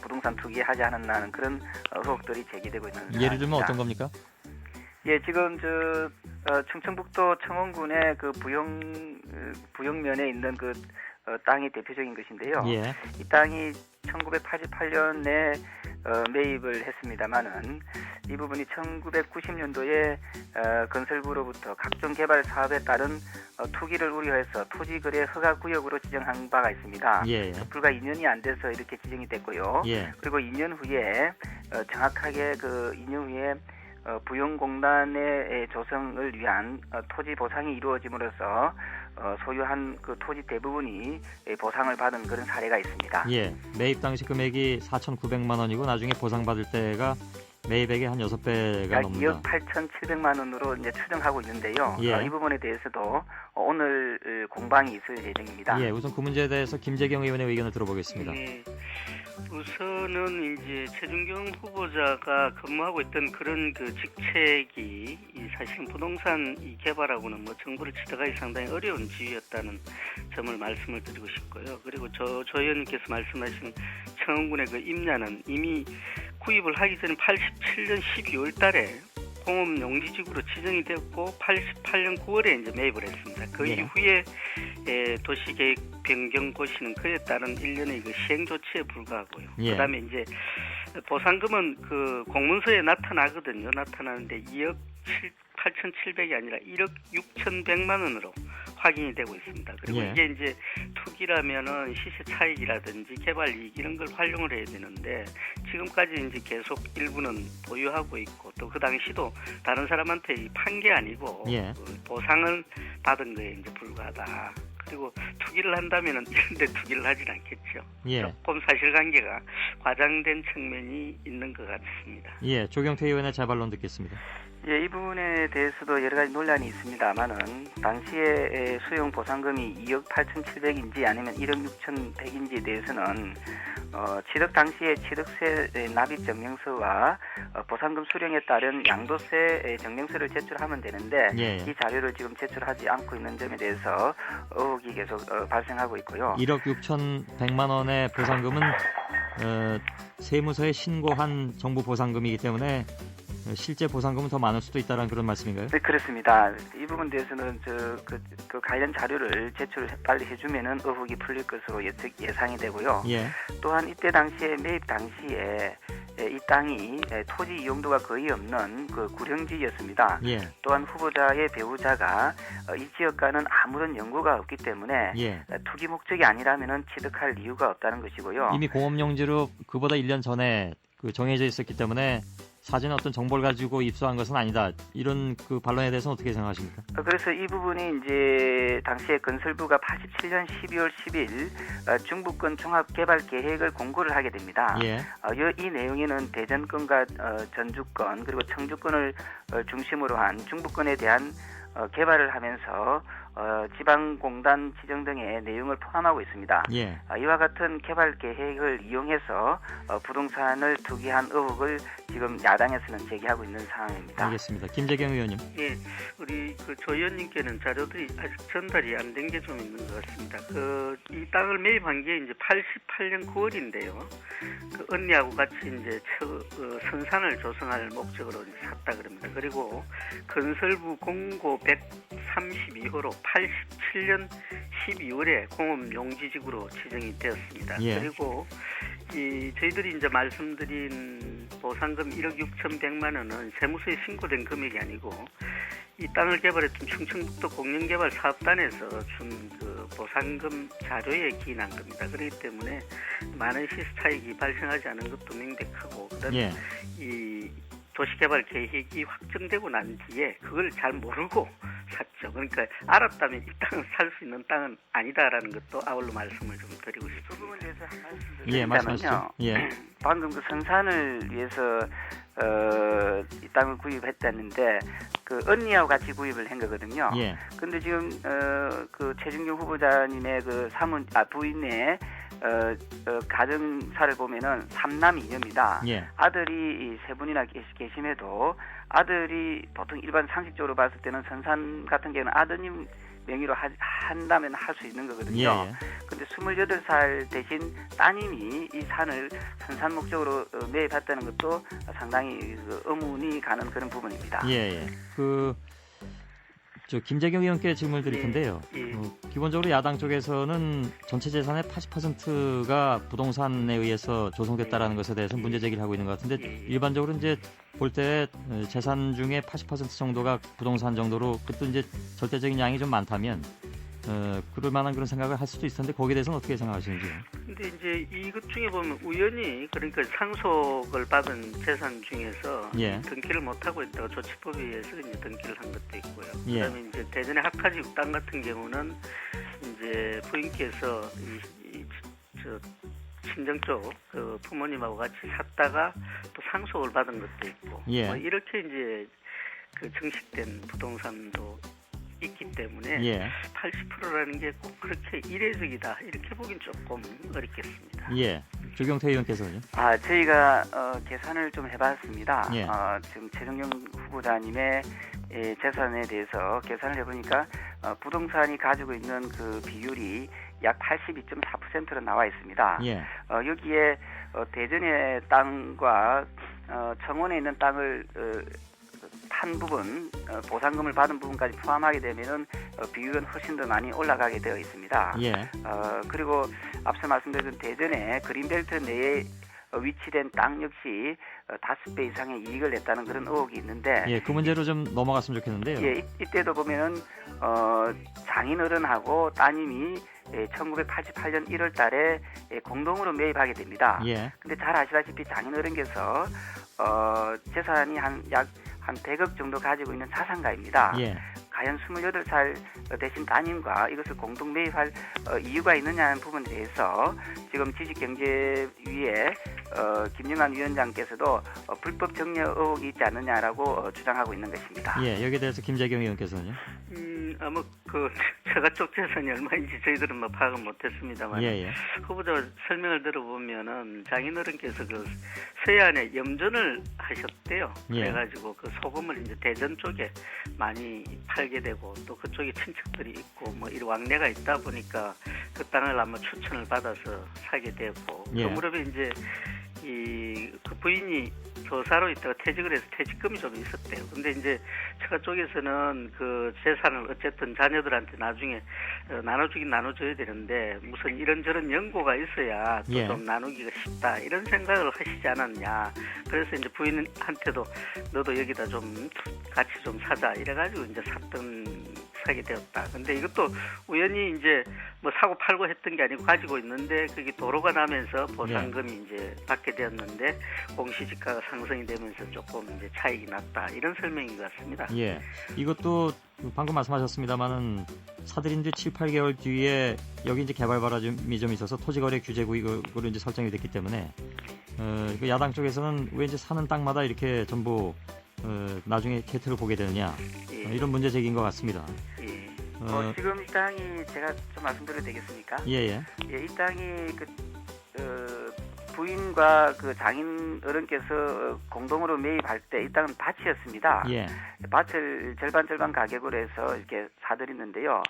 부동산 투기하지 않았나는 그런 의혹들이 제기되고 있는 상황입니다. 예를 들면 어떤 겁니까? 예, 지금 충청북도 청원군의 그 부영면에 있는 그 땅이 대표적인 것인데요. 예. 이 땅이 1988년에 매입을 했습니다만은 이 부분이 1990년도에 건설부로부터 각종 개발 사업에 따른 투기를 우려해서 토지거래 허가구역으로 지정한 바가 있습니다. 예. 불과 2년이 안 돼서 이렇게 지정이 됐고요. 예. 그리고 2년 후에 정확하게 그 2년 후에 부영공단의 조성을 위한 토지 보상이 이루어짐으로써 소유한 그 토지 대부분이 보상을 받은 그런 사례가 있습니다. 예. 매입 당시 금액이 4,900만 원이고 나중에 보상받을 때가 매입액의 한 6배가 약 넘는다. 2억 8,700만 원으로 이제 추정하고 있는데요. 예. 이 부분에 대해서도 오늘 공방이 있을 예정입니다. 예. 우선 그 문제에 대해서 김재경 의원의 의견을 들어보겠습니다. 네. 우선은 이제 최준경 후보자가 근무하고 있던 그런 그 직책이 사실은 부동산 이 개발하고는 뭐 정부를 치더가기 상당히 어려운 지위였다는 점을 말씀을 드리고 싶고요. 그리고 조 의원님께서 말씀하신 청원군의 그 임야는 이미 구입을 하기 전에 87년 12월 달에 공업 용지지구로 지정이 되었고 88년 9월에 이제 매입을 했습니다. 그 예. 이후에 도시계획 변경 고시는 그에 따른 일련의 그 시행 조치에 불과하고요. 예. 그다음에 이제 보상금은 그 공문서에 나타나거든요. 나타나는데 2억 8,700이 아니라 1억 6,100만 원으로 확인이 되고 있습니다. 그리고 예. 이게 이제 투기라면은 시세 차익이라든지 개발 이익 이런 걸 활용을 해야 되는데 지금까지 이제 계속 일부는 보유하고 있고 또 그 당시도 다른 사람한테 판 게 아니고 예. 보상을 받은 거에 이제 불과하다. 그리고 투기를 한다면은 이런데 투기를 하진 않겠죠. 예. 조금 사실관계가 과장된 측면이 있는 것 같습니다. 예. 조경태 의원의 재반론 듣겠습니다. 예, 이 부분에 대해서도 여러 가지 논란이 있습니다만은 당시에 수용 보상금이 2억 8,700인지 아니면 1억 6,100인지에 대해서는 취득 당시에 취득세 납입 증명서와 보상금 수령에 따른 양도세 증명서를 제출하면 되는데 예. 이 자료를 지금 제출하지 않고 있는 점에 대해서 의혹이 계속 발생하고 있고요. 1억 6,100만 원의 보상금은 세무서에 신고한 정부 보상금이기 때문에 실제 보상금은 더 많을 수도 있다는 그런 말씀인가요? 네, 그렇습니다. 이 부분 대해서는 그 관련 자료를 제출을 빨리 해주면은 의혹이 풀릴 것으로 예상이 되고요. 예. 또한 이때 당시에 매입 당시에 이 땅이 토지 이용도가 거의 없는 그 구령지였습니다. 예. 또한 후보자의 배우자가 이 지역과는 아무런 연고가 없기 때문에 예. 투기 목적이 아니라면은 취득할 이유가 없다는 것이고요. 이미 공업용지로 그보다 1년 전에 정해져 있었기 때문에 사전에 어떤 정보를 가지고 입수한 것은 아니다. 이런 그 반론에 대해서는 어떻게 생각하십니까? 그래서 이 부분이 이제 당시에 건설부가 87년 12월 10일 중부권 종합개발 계획을 공고를 하게 됩니다. 예. 이 내용에는 대전권과 전주권 그리고 청주권을 중심으로 한 중부권에 대한 개발을 하면서 지방공단 지정 등의 내용을 포함하고 있습니다. 예. 이와 같은 개발 계획을 이용해서 부동산을 투기한 의혹을 지금 야당에서는 제기하고 있는 상황입니다. 알겠습니다. 김재경 의원님. 예, 우리 그 조 의원님께는 자료들이 아직 전달이 안 된 게 좀 있는 것 같습니다. 이 땅을 매입한 게 이제 88년 9월인데요. 그 언니하고 같이 이제 선산을 조성할 목적으로 이제 샀다 그럽니다. 그리고 건설부 공고 132호로 87년 12월에 공업 용지지구로 지정이 되었습니다. 예. 그리고 저희들이 이제 말씀드린 보상금 1억 6,100만 원은 세무서에 신고된 금액이 아니고 이 땅을 개발했던 충청북도 공영개발사업단에서 준 그 보상금 자료에 기인한 겁니다. 그렇기 때문에 많은 시세 차익이 발생하지 않은 것도 명백하고 그다음에 예. 이 도시개발 계획이 확정되고 난 뒤에 그걸 잘 모르고 샀죠. 그러니까 알았다면 이 땅을 살 수 있는 땅은 아니다라는 것도 아울러 말씀을 좀 드리고 싶습니다. 그 부분에 대해서 예, 말씀하시죠. 예. 방금 그 선산을 위해서 이 땅을 구입했다는데 그 언니하고 같이 구입을 한 거거든요. 예. 근데 지금 그 최준경 후보자님의 그 부인의 가정사를 보면은 3남 2녀입니다. 예. 아들이 세 분이나 계심에도 아들이 보통 일반 상식적으로 봤을 때는 선산 같은 경우는 아드님 명의로 한다면 할 수 있는 거거든요. 예. 근데 28살 대신 따님이 이 산을 선산 목적으로 매입했다는 것도 상당히 그 의문이 가는 그런 부분입니다. 예. 김재경 의원께 질문을 드릴 텐데요. 기본적으로 야당 쪽에서는 전체 재산의 80%가 부동산에 의해서 조성됐다라는 것에 대해서 문제 제기를 하고 있는 것 같은데 일반적으로 이제 볼 때 재산 중에 80% 정도가 부동산 정도로 그것도 이제 절대적인 양이 좀 많다면 그럴 만한 그런 생각을 할 수도 있었는데 거기에 대해서는 어떻게 생각하시는지요? 근데 이제 이것 중에 보면 우연히 그러니까 상속을 받은 재산 중에서 예. 등기를 못하고 있다가 조치법에 의해서 이제 등기를 한 것도 있고요. 예. 그다음에 이제 대전의 학파지구 땅 같은 경우는 이제 부인께서 저 친정 쪽 그 부모님하고 같이 샀다가 또 상속을 받은 것도 있고 예. 뭐 이렇게 이제 그 증식된 부동산도 있기 때문에 예. 80%라는 게 꼭 그렇게 이례적이다 이렇게 보긴 조금 어렵겠습니다. 예. 조경태 의원께서는요? 저희가 계산을 좀 해봤습니다. 예. 지금 최종영 후보자님의 재산에 대해서 계산을 해보니까 부동산이 가지고 있는 그 비율이 약 82.4%로 나와 있습니다. 예. 여기에 대전의 땅과 청원에 있는 땅을 판 부분, 보상금을 받은 부분까지 포함하게 되면은 비율은 훨씬 더 많이 올라가게 되어 있습니다. 예. 그리고 앞서 말씀드린 대전의 그린벨트 내에 위치된 땅 역시 5배 이상의 이익을 냈다는 그런 의혹이 있는데, 예, 그 문제로 좀 넘어갔으면 좋겠는데요. 예, 이때도 보면은 장인어른하고 따님이 1988년 1월 달에 공동으로 매입하게 됩니다. 예. 근데 잘 아시다시피 장인어른께서 재산이 약 100억 정도 가지고 있는 자산가입니다. 예. 과연 28살 대신 따님과 이것을 공동 매입할 이유가 있느냐는 부분에 대해서 지금 지식경제위에 김영환 위원장께서도 불법 정려 의혹이 있지 않느냐라고 주장하고 있는 것입니다. 예, 여기에 대해서 김재경 의원께서는요? 아마 그 제가 쪽 재산이 얼마인지 저희들은 뭐 파악은 못했습니다만 예. 후보자 설명을 들어보면은 장인어른께서 그 서해안에 염전을 하셨대요. 예. 그래가지고 그 소금을 이제 대전 쪽에 많이 팔게 되고 또 그쪽에 친척들이 있고 뭐 이런 왕래가 있다 보니까 그 땅을 아마 추천을 받아서 사게 되고 예. 그 무렵에 이제 그 부인이 교사로 있다가 퇴직을 해서 퇴직금이 좀 있었대요. 근데 이제 처가 쪽에서는 그 재산을 어쨌든 자녀들한테 나중에 나눠주긴 나눠줘야 되는데 무슨 이런저런 연고가 있어야 또 좀 나누기가 쉽다 이런 생각을 하시지 않았냐. 그래서 이제 부인한테도 너도 여기다 좀 같이 좀 사자 이래가지고 이제 사게 되었다. 근데 이것도 우연히 이제 뭐 사고 팔고 했던 게 아니고 가지고 있는데 그게 도로가 나면서 보상금이 이제 받게 되었는데 공시지가가 상승이 되면서 조금 이제 차익이 났다 이런 설명인 것 같습니다. 예, 이것도 방금 말씀하셨습니다만은 사들인 뒤 7, 8개월 뒤에 여기 이제 개발 바람이 좀 있어서 토지거래 규제구역으로 이제 설정이 됐기 때문에 그 야당 쪽에서는 왜 이제 사는 땅마다 이렇게 전부 나중에 혜택을 보게 되느냐 이런 문제 제기인 것 같습니다. 예. 지금 이 땅이 제가 좀 말씀드려도 되겠습니까? 예. 이 땅이 부인과 그 장인 어른께서 공동으로 매입할 때 이 땅은 밭이었습니다. 예. 밭을 절반 가격으로 해서 이렇게 사드렸는데요.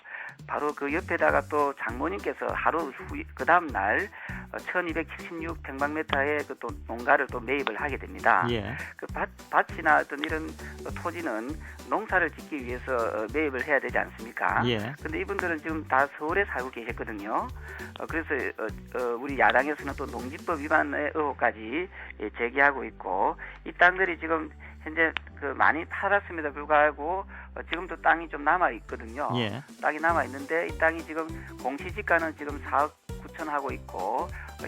바로 그 옆에다가 또 장모님께서 하루 그 다음 날 1276 평방미터의 그 또 농가를 또 매입을 하게 됩니다. 예. 그 밭이나 어떤 이런 토지는 농사를 짓기 위해서 매입을 해야 되지 않습니까? 예. 근데 이분들은 지금 다 서울에 살고 계셨거든요. 그래서 우리 야당에서는 또 농지법 위반의 의혹까지 제기하고 있고 이 땅들이 지금 현재 많이 팔았음에도 불구하고 지금도 땅이 좀 남아 있거든요. 예. 땅이 남아 있는데 이 땅이 지금 공시지가는 지금 4억 9천 하고 있고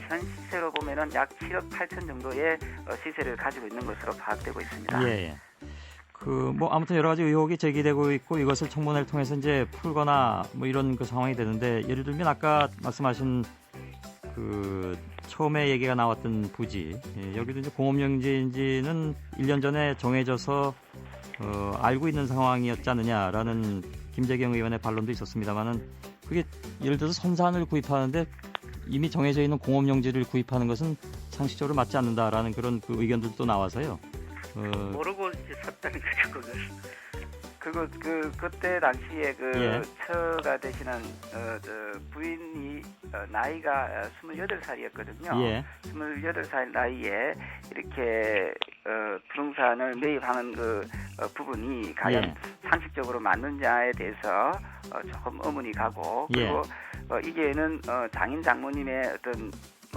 현 시세로 보면은 약 7억 8천 정도의 시세를 가지고 있는 것으로 파악되고 있습니다. 예. 아무튼 여러 가지 의혹이 제기되고 있고 이것을 청문회를 통해서 이제 풀거나 뭐 이런 그 상황이 되는데 예를 들면 아까 말씀하신 처음에 얘기가 나왔던 부지, 여기도 이제 공업용지인지는 1년 전에 정해져서 알고 있는 상황이었지 않느냐라는 김재경 의원의 반론도 있었습니다만은 그게 예를 들어서 선산을 구입하는데 이미 정해져 있는 공업용지를 구입하는 것은 상식적으로 맞지 않는다라는 그런 의견들도 나와서요. 모르고 이제 샀다는 거죠, 그걸. 그때 당시에 예. 처가 되시는 부인이 나이가 28살이었거든요. 예. 28살 나이에 이렇게 부동산을 매입하는 부분이 과연 예. 상식적으로 맞느냐에 대해서 조금 의문이 가고, 그리고 이게는 장인 장모님의 어떤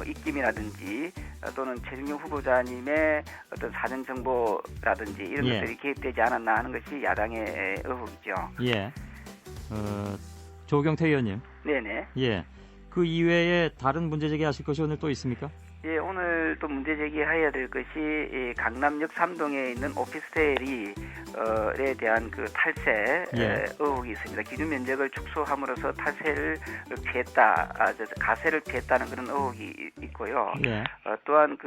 입김이라든지 또는 최준경 후보자님의 어떤 사전 정보라든지 이런 예. 것들이 개입되지 않았나 하는 것이 야당의 의혹이죠. 예. 조경태 의원님. 네네. 예. 그 이외에 다른 문제 제기하실 것이 오늘 또 있습니까? 예, 오늘 또 문제 제기해야 될 것이 강남역 3동에 있는 오피스텔에 대한 탈세 예. 의혹이 있습니다. 기준 면적을 축소함으로써 탈세를 가세를 피했다는 그런 의혹이 있고요. 예. 또한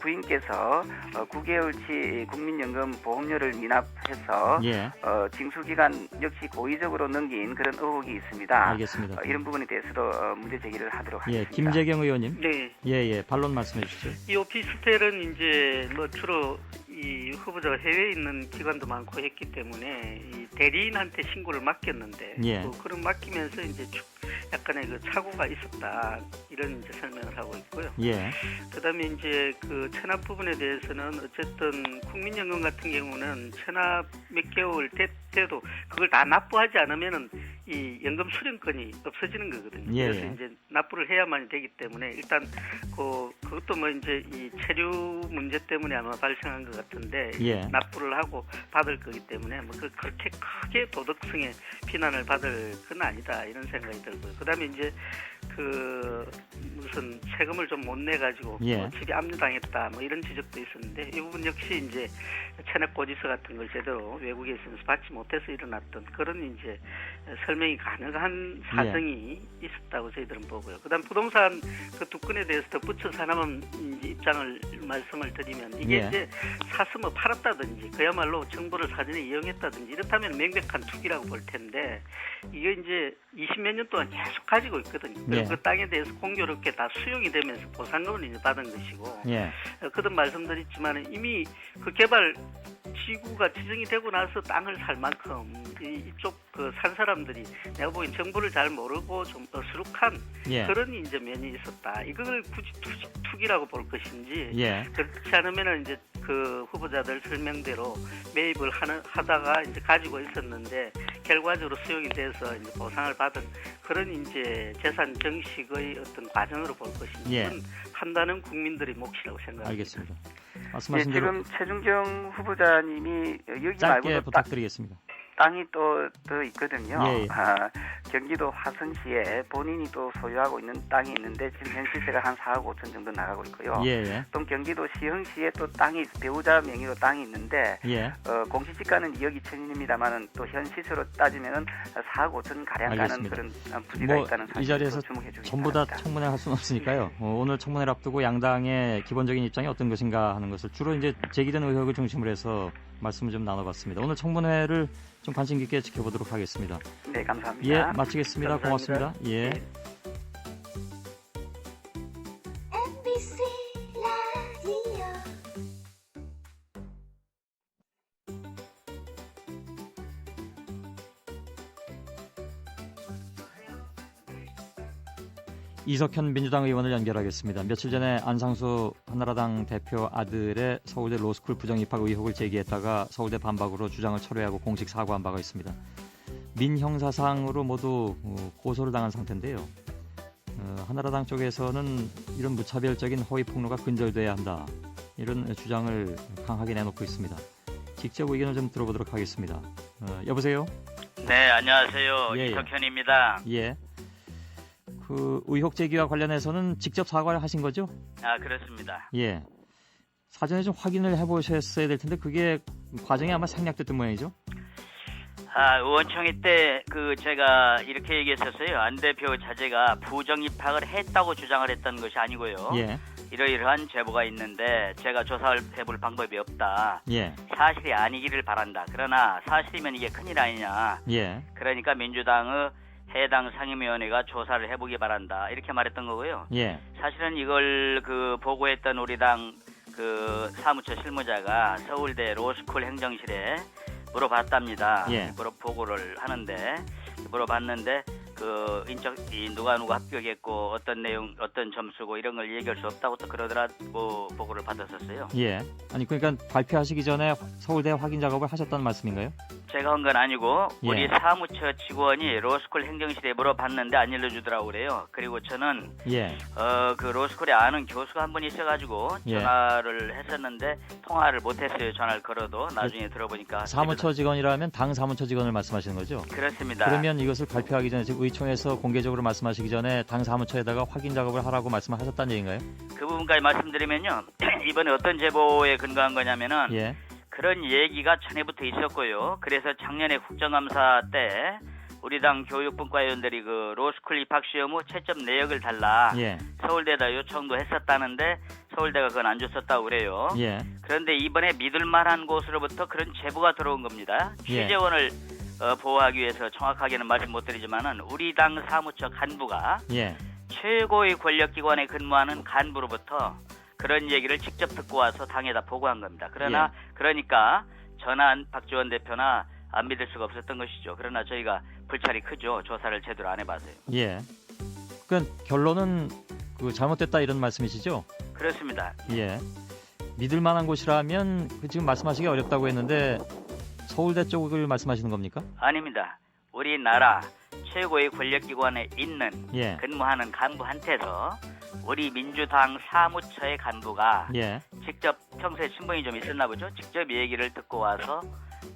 부인께서 9개월치 국민연금 보험료를 미납해서 예. 징수기간 역시 고의적으로 넘긴 그런 의혹이 있습니다. 알겠습니다. 이런 부분에 대해서도 문제 제기를 하도록 예. 하겠습니다. 김재경 의원님. 네. 예. 반론 말씀해 주시죠. 이 오피스텔은 이제 주로 이 후보자가 해외에 있는 기관도 많고 했기 때문에 이 대리인한테 신고를 맡겼는데 예. 그런 맡기면서 이제 약간의 착오가 있었다 이런 이제 설명을 하고 있고요. 예. 그다음에 이제 체납 부분에 대해서는 어쨌든 국민연금 같은 경우는 체납 몇 개월 돼도 그걸 다 납부하지 않으면은 이 연금 수령권이 없어지는 거거든요. 예. 그래서 이제 납부를 해야만 되기 때문에 일단 그것도 이제 이 체류 문제 때문에 아마 발생한 것 같은데 예. 납부를 하고 받을 거기 때문에 그렇게 크게 도덕성의 비난을 받을 건 아니다 이런 생각이 들고요. 그다음에 이제 무슨 세금을 좀 못 내 가지고 예. 집이 압류당했다 이런 지적도 있었는데 이 부분 역시 이제 체납 고지서 같은 걸 제대로 외국에 있으면서 받지 못해서 일어났던 그런 이제 설명이 가능한 사정이 있었다고 저희들은 보고요. 그다음 부동산 두 건에 대해서 덧붙여서 하나만 이제 입장을 말씀을 드리면 이게 예. 이제 사서 팔았다든지 그야말로 정보를 사전에 이용했다든지 이렇다면 명백한 투기라고 볼 텐데 이게 이제 20몇 년 동안 계속 가지고 있거든요. 예. 그 땅에 대해서 공교롭게 다 수용이 되면서 보상금을 이제 받은 것이고 예. 그동 말씀드렸지만 이미 그 개발 지구가 지정이 되고 나서 땅을 살 만큼 이쪽 산 사람들이 내가 보기엔 정보를 잘 모르고 좀 어수룩한 예. 그런 이제 면이 있었다. 이걸 굳이 투기라고 볼 것인지 예. 그렇지 않으면은 이제 후보자들 설명대로 매입을 하다가 이제 가지고 있었는데 결과적으로 수용이 돼서 이제 보상을 받은 그런 이제 재산 정식의 어떤 과정으로 볼 것인지 예. 판단은 국민들의 몫이라고 생각합니다. 알겠습니다. 말씀하신 대로 지금 최준경 후보자님이 여기 짧게 말고도 부탁드리겠습니다. 땅이 또 더 있거든요. 예. 경기도 화성시에 본인이 또 소유하고 있는 땅이 있는데 지금 현 시세가 한 4억 5천 정도 나가고 있고요. 예. 또 경기도 시흥시에 또 땅이 배우자 명의로 땅이 있는데 예. 공시지가는 2억 2천입니다만은 또 현 시세로 따지면은 4억 5천 가량 가는 알겠습니다. 그런 부지가 있다는 이 사실을 자리에서 주목해 주시기 전부 다 바랍니다. 청문회 할 수는 없으니까요. 오늘 청문회를 앞두고 양당의 기본적인 입장이 어떤 것인가 하는 것을 주로 이제 제기된 의혹을 중심으로 해서 말씀을 좀 나눠봤습니다. 오늘 청문회를 좀 관심 깊게 지켜보도록 하겠습니다. 네, 감사합니다. 예, 마치겠습니다. 감사합니다. 고맙습니다. 예. MBC 라디오 이석현 민주당 의원을 연결하겠습니다. 며칠 전에 안상수 한나라당 대표 아들의 서울대 로스쿨 부정 입학 의혹을 제기했다가 서울대 반박으로 주장을 철회하고 공식 사과한 바가 있습니다. 민형사상으로 모두 고소를 당한 상태인데요. 한나라당 쪽에서는 이런 무차별적인 허위 폭로가 근절돼야 한다. 이런 주장을 강하게 내놓고 있습니다. 직접 의견을 좀 들어보도록 하겠습니다. 여보세요? 네, 안녕하세요. 예, 예. 이석현입니다. 예. 그 의혹 제기와 관련해서는 직접 사과를 하신 거죠? 아, 그렇습니다. 예. 사전에 좀 확인을 해보셨어야 될 텐데 그게 과정이 아마 생략됐던 모양이죠? 의원총회 때 제가 이렇게 얘기했었어요. 안 대표 자제가 부정 입학을 했다고 주장을 했던 것이 아니고요. 예. 이러이러한 제보가 있는데 제가 조사를 해볼 방법이 없다. 예. 사실이 아니기를 바란다. 그러나 사실이면 이게 큰일 아니냐. 예. 그러니까 민주당의 해당 상임위원회가 조사를 해보기 바란다. 이렇게 말했던 거고요. 예. 사실은 이걸 보고했던 우리 당 사무처 실무자가 서울대 로스쿨 행정실에 물어봤답니다. 예. 보고를 하는데 물어봤는데 누가 합격했고 어떤 내용 어떤 점수고 이런 걸 얘기할 수 없다고 또 그러더라고 보고를 받았었어요. 예. 아니 그러니까 발표하시기 전에 서울대 확인 작업을 하셨다는 말씀인가요? 제가 한 건 아니고 예. 우리 사무처 직원이 로스쿨 행정실에 물어봤는데 안 알려주더라고 그래요. 그리고 저는 예. 로스쿨에 아는 교수가 한 분 있어가지고 예. 전화를 했었는데 통화를 못했어요. 전화를 걸어도 나중에 들어보니까 사무처 직원이라면 당 사무처 직원을 말씀하시는 거죠? 그렇습니다. 그러면 이것을 발표하기 전에 지금 의총에서 공개적으로 말씀하시기 전에 당 사무처에다가 확인 작업을 하라고 말씀을 하셨다는 얘기인가요? 그 부분까지 말씀드리면요. 이번에 어떤 제보에 근거한 거냐면은 예. 그런 얘기가 전에부터 있었고요. 그래서 작년에 국정감사 때 우리 당 교육분과 의원들이 로스쿨 입학 시험 후 채점 내역을 달라 예. 서울대에다 요청도 했었다는데 서울대가 그건 안 줬었다고 그래요. 예. 그런데 이번에 믿을 만한 곳으로부터 그런 제보가 들어온 겁니다. 예. 취재원을 보호하기 위해서 정확하게는 말씀 못 드리지만은 우리 당 사무처 간부가 예. 최고의 권력기관에 근무하는 간부로부터 그런 얘기를 직접 듣고 와서 당에다 보고한 겁니다. 그러나 그러니까 저나 박지원 대표나 안 믿을 수가 없었던 것이죠. 그러나 저희가 불찰이 크죠. 조사를 제대로 안 해봐서요. 예. 그러니까 결론은 잘못됐다 이런 말씀이시죠? 그렇습니다. 예. 믿을 만한 곳이라면 지금 말씀하시기 어렵다고 했는데 서울대 쪽을 말씀하시는 겁니까? 아닙니다. 우리나라 최고의 권력기관에 있는 예. 근무하는 간부한테서 우리 민주당 사무처의 간부가 예. 직접 평소에 신분이 좀 있었나 보죠. 직접 얘기를 듣고 와서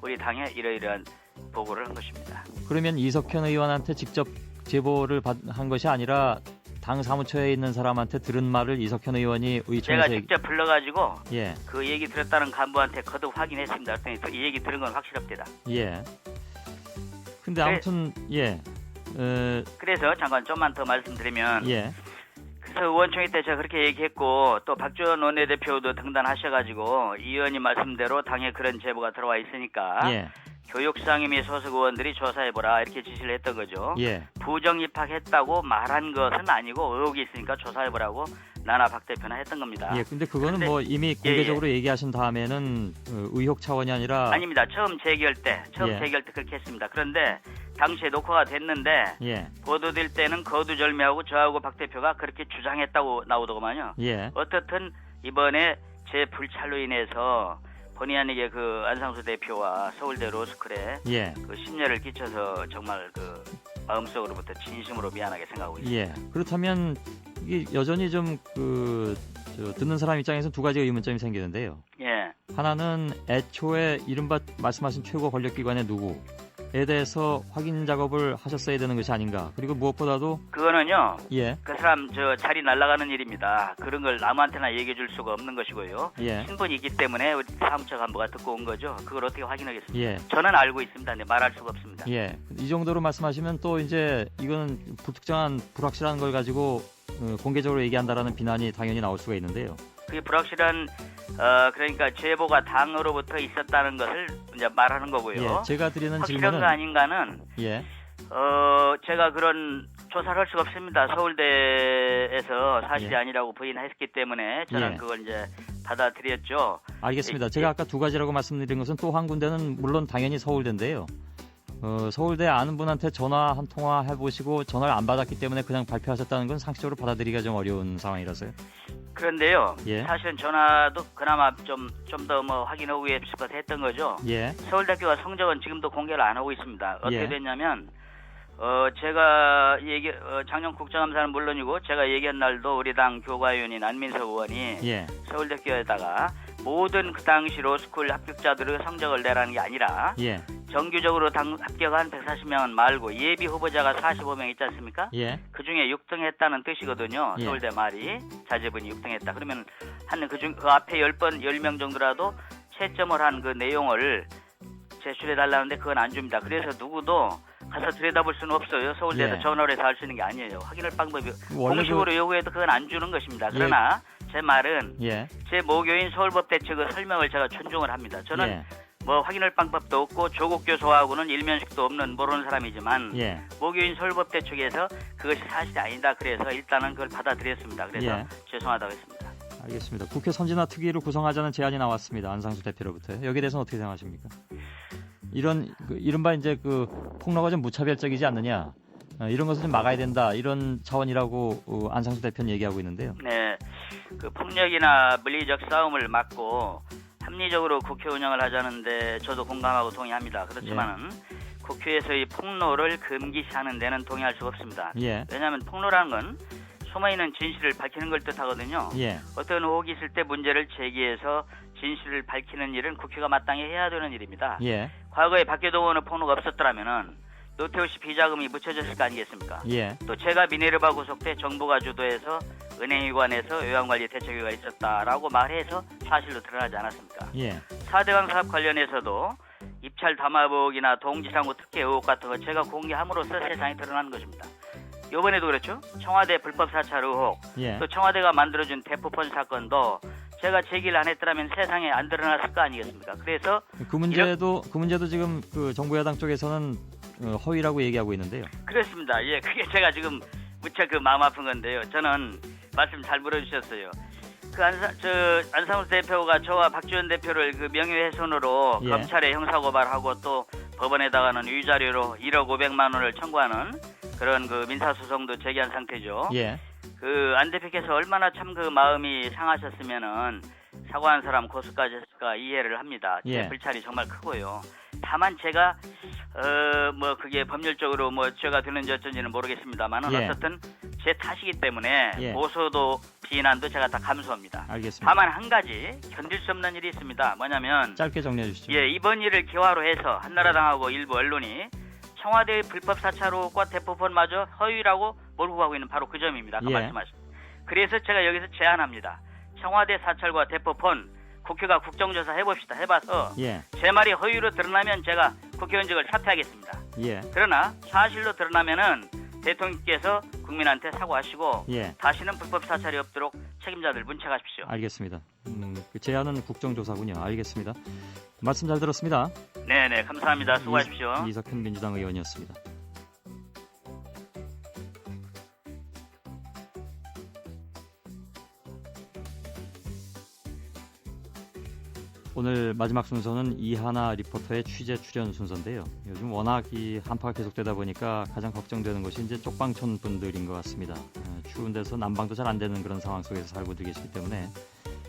우리 당에 이러이러한 보고를 한 것입니다. 그러면 이석현 의원한테 직접 제보를 한 것이 아니라 당 사무처에 있는 사람한테 들은 말을 이석현 의원이 의총에서 제가 직접 불러가지고 예. 그 얘기 들었다는 간부한테 거듭 확인했습니다. 그랬더니 이 얘기 들은 건 확실합니다. 예. 근데 아무튼 예. 그래서 잠깐 좀만 더 말씀드리면 예. 그래서 의원총회 때 제가 그렇게 얘기했고 또 박지원 원내대표도 등단하셔가지고 이 의원님 말씀대로 당에 그런 제보가 들어와 있으니까 예. 교육상임위 소속 의원들이 조사해보라 이렇게 지시를 했던 거죠. 예. 부정 입학했다고 말한 것은 아니고 의혹이 있으니까 조사해보라고 나나 박 대표나 했던 겁니다. 예. 근데 그거는 뭐 이미 공개적으로 얘기하신 다음에는 의혹 차원이 아니라 아닙니다. 처음 제기할 때 그렇게 했습니다. 그런데 당시에 녹화가 됐는데 예. 보도될 때는 거두절미하고 저하고 박 대표가 그렇게 주장했다고 나오더구만요. 예. 어떻든 이번에 제 불찰로 인해서 본의 아니게 안상수 대표와 서울대 로스쿨에 예. 심려를 끼쳐서 정말 마음속으로부터 진심으로 미안하게 생각하고 있습니다. 예. 그렇다면 이게 여전히 좀 듣는 사람 입장에서 두 가지 의문점이 생기는데요. 예. 하나는 애초에 이른바 말씀하신 최고 권력기관의 누구에 대해서 확인 작업을 하셨어야 되는 것이 아닌가. 그리고 무엇보다도 그거는요. 예. 그 사람 자리 날아가는 일입니다. 그런 걸 남한테나 얘기해 줄 수가 없는 것이고요. 예. 신분이 있기 때문에 우리 사무처 간부가 듣고 온 거죠. 그걸 어떻게 확인하겠습니까? 예. 저는 알고 있습니다. 근데 말할 수가 없습니다. 예. 이 정도로 말씀하시면 또 이제 이거는 불특정한 불확실한 걸 가지고 공개적으로 얘기한다라는 비난이 당연히 나올 수가 있는데요. 그게 불확실한 그러니까 제보가 당으로부터 있었다는 것을 이제 말하는 거고요. 예. 제가 드리는 확실한 질문은 거 아닌가는 예. 제가 그런 조사를 할 수가 없습니다. 서울대에서 사실이 예. 아니라고 부인했기 때문에 저는 예. 그걸 이제 받아들였죠. 알겠습니다. 제가 아까 두 가지라고 말씀드린 것은 또 한 군데는 물론 당연히 서울대인데요. 서울대 아는 분한테 전화 한 통화 해보시고 전화를 안 받았기 때문에 그냥 발표하셨다는 건 상식적으로 받아들이기가 좀 어려운 상황이라서요. 그런데요. 예. 사실은 전화도 그나마 좀 더 확인하고 싶어서 했던 거죠. 예. 서울대학교가 성적은 지금도 공개를 안 하고 있습니다. 어떻게 예. 됐냐면 제가 작년 국정감사는 물론이고 제가 얘기한 날도 우리 당 교과위원인 안민석 의원이 예. 서울대학교에다가 모든 그 당시 로스쿨 합격자들의 성적을 내라는 게 아니라 예. 정규적으로 합격한 140명은 말고 예비 후보자가 45명 있지 않습니까? 예. 그중에 6등 했다는 뜻이거든요. 예. 서울대 말이 자제분이 6등 했다. 그러면 그 앞에 10명 정도라도 채점을 한 그 내용을 제출해 달라는데 그건 안 줍니다. 그래서 누구도 가서 들여다볼 수는 없어요. 서울대에서 예. 전화를 해서 할 수 있는 게 아니에요. 확인할 방법이 원래 공식으로 요구해도 그건 안 주는 것입니다. 그러나 제 말은 예. 제 모교인 서울법대 측의 설명을 제가 존중을 합니다. 저는 예. 뭐 확인할 방법도 없고 조국 교수하고는 일면식도 없는 모르는 사람이지만 예. 모교인 서울법대 측에서 그것이 사실이 아니다. 그래서 일단은 그걸 받아들였습니다. 그래서 예. 죄송하다고 했습니다. 알겠습니다. 국회 선진화 특위를 구성하자는 제안이 나왔습니다. 안상수 대표로부터. 여기에 대해서는 어떻게 생각하십니까? 이른바 이제 그 폭로가 좀 무차별적이지 않느냐. 이런 것을 좀 막아야 된다. 이런 차원이라고 안상수 대표는 얘기하고 있는데요. 네, 그 폭력이나 물리적 싸움을 막고 합리적으로 국회 운영을 하자는데 저도 공감하고 동의합니다. 그렇지만은 국회에서의 폭로를 금기시하는 데는 동의할 수가 없습니다. 예. 왜냐하면 폭로라는 건 숨어있는 진실을 밝히는 걸 뜻하거든요. 예. 어떤 의혹이 있을 때 문제를 제기해서 진실을 밝히는 일은 국회가 마땅히 해야 되는 일입니다. 예. 과거에 박계동 의원의 폭로가 없었더라면은 노태우 씨 비자금이 묻혀졌을 거 아니겠습니까? 예. 또 제가 미네르바 구속 때 정부가 주도해서 은행위관에서 요양관리 대책위가 있었다라고 말해서 사실로 드러나지 않았습니까? 예. 4대강 사업 관련해서도 입찰 담화복이나 동지상호 특혜 의혹 같은 거 제가 공개함으로써 세상에 드러난 것입니다. 이번에도 그렇죠. 청와대 불법 사찰 의혹, 예. 또 청와대가 만들어준 대포폰 사건도 제가 제기를 안 했더라면 세상에 안 드러났을 거 아니겠습니까? 그래서 그 문제도 지금 그 정부 여당 쪽에서는 허위라고 얘기하고 있는데요. 그렇습니다. 예, 그게 제가 지금 무척 그 마음 아픈 건데요. 저는 말씀 잘 물어주셨어요. 그 안상수 대표가 저와 박지원 대표를 그 명예훼손으로 예. 검찰에 형사고발하고 또 법원에다가는 위자료로 1억 500만 원을 청구하는 그런 그 민사소송도 제기한 상태죠. 예. 그 안 대표께서 얼마나 참 그 마음이 상하셨으면은 사과한 사람 고수까지 했을까 이해를 합니다. 제 예. 불찰이 정말 크고요. 다만 제가 뭐 그게 법률적으로 뭐 죄가 되는지 어쩐지는 모르겠습니다만은 예. 어쨌든 제 탓이기 때문에 예. 모소도 비난도 제가 다 감수합니다. 알겠습니다. 다만 한 가지 견딜 수 없는 일이 있습니다. 뭐냐면 짧게 정리해 주시죠. 예, 이번 일을 기화로 해서 한나라당하고 일부 언론이 청와대의 불법 사찰 의혹과 대포폰마저 허위라고 몰고 가고 있는 바로 그 점입니다. 아까 예. 말씀하신. 그래서 제가 여기서 제안합니다. 청와대 사찰과 대포폰 국회가 국정조사 해봅시다. 해봐서 예. 제 말이 허위로 드러나면 제가 국회의원직을 사퇴하겠습니다. 예. 그러나 사실로 드러나면은 대통령께서 국민한테 사과하시고 예. 다시는 불법 사찰이 없도록 책임자들 문책하십시오. 알겠습니다. 그 제안은 국정조사군요. 알겠습니다. 말씀 잘 들었습니다. 네네, 감사합니다. 수고하십시오. 이석현 민주당 의원이었습니다. 오늘 마지막 순서는 이하나 리포터의 취재 출연 순서인데요. 요즘 워낙 이 한파가 계속되다 보니까 가장 걱정되는 것이 이제 쪽방촌 분들인 것 같습니다. 추운 데서 난방도 잘 안 되는 그런 상황 속에서 살고들 계시기 때문에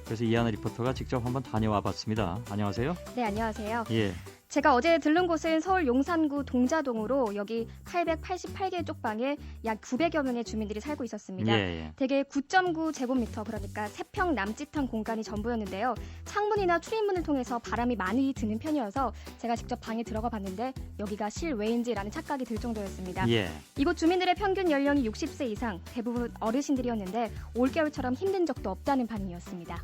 그래서 이하나 리포터가 직접 한번 다녀와 봤습니다. 안녕하세요. 네, 안녕하세요. 예. 제가 어제 들른 곳은 서울 용산구 동자동으로 여기 888개 쪽방에 약 900여 명의 주민들이 살고 있었습니다. 예. 대개 9.9 제곱미터 그러니까 3평 남짓한 공간이 전부였는데요. 창문이나 출입문을 통해서 바람이 많이 드는 편이어서 제가 직접 방에 들어가 봤는데 여기가 실외인지라는 착각이 들 정도였습니다. 예. 이곳 주민들의 평균 연령이 60세 이상, 대부분 어르신들이었는데 올겨울처럼 힘든 적도 없다는 반응이었습니다.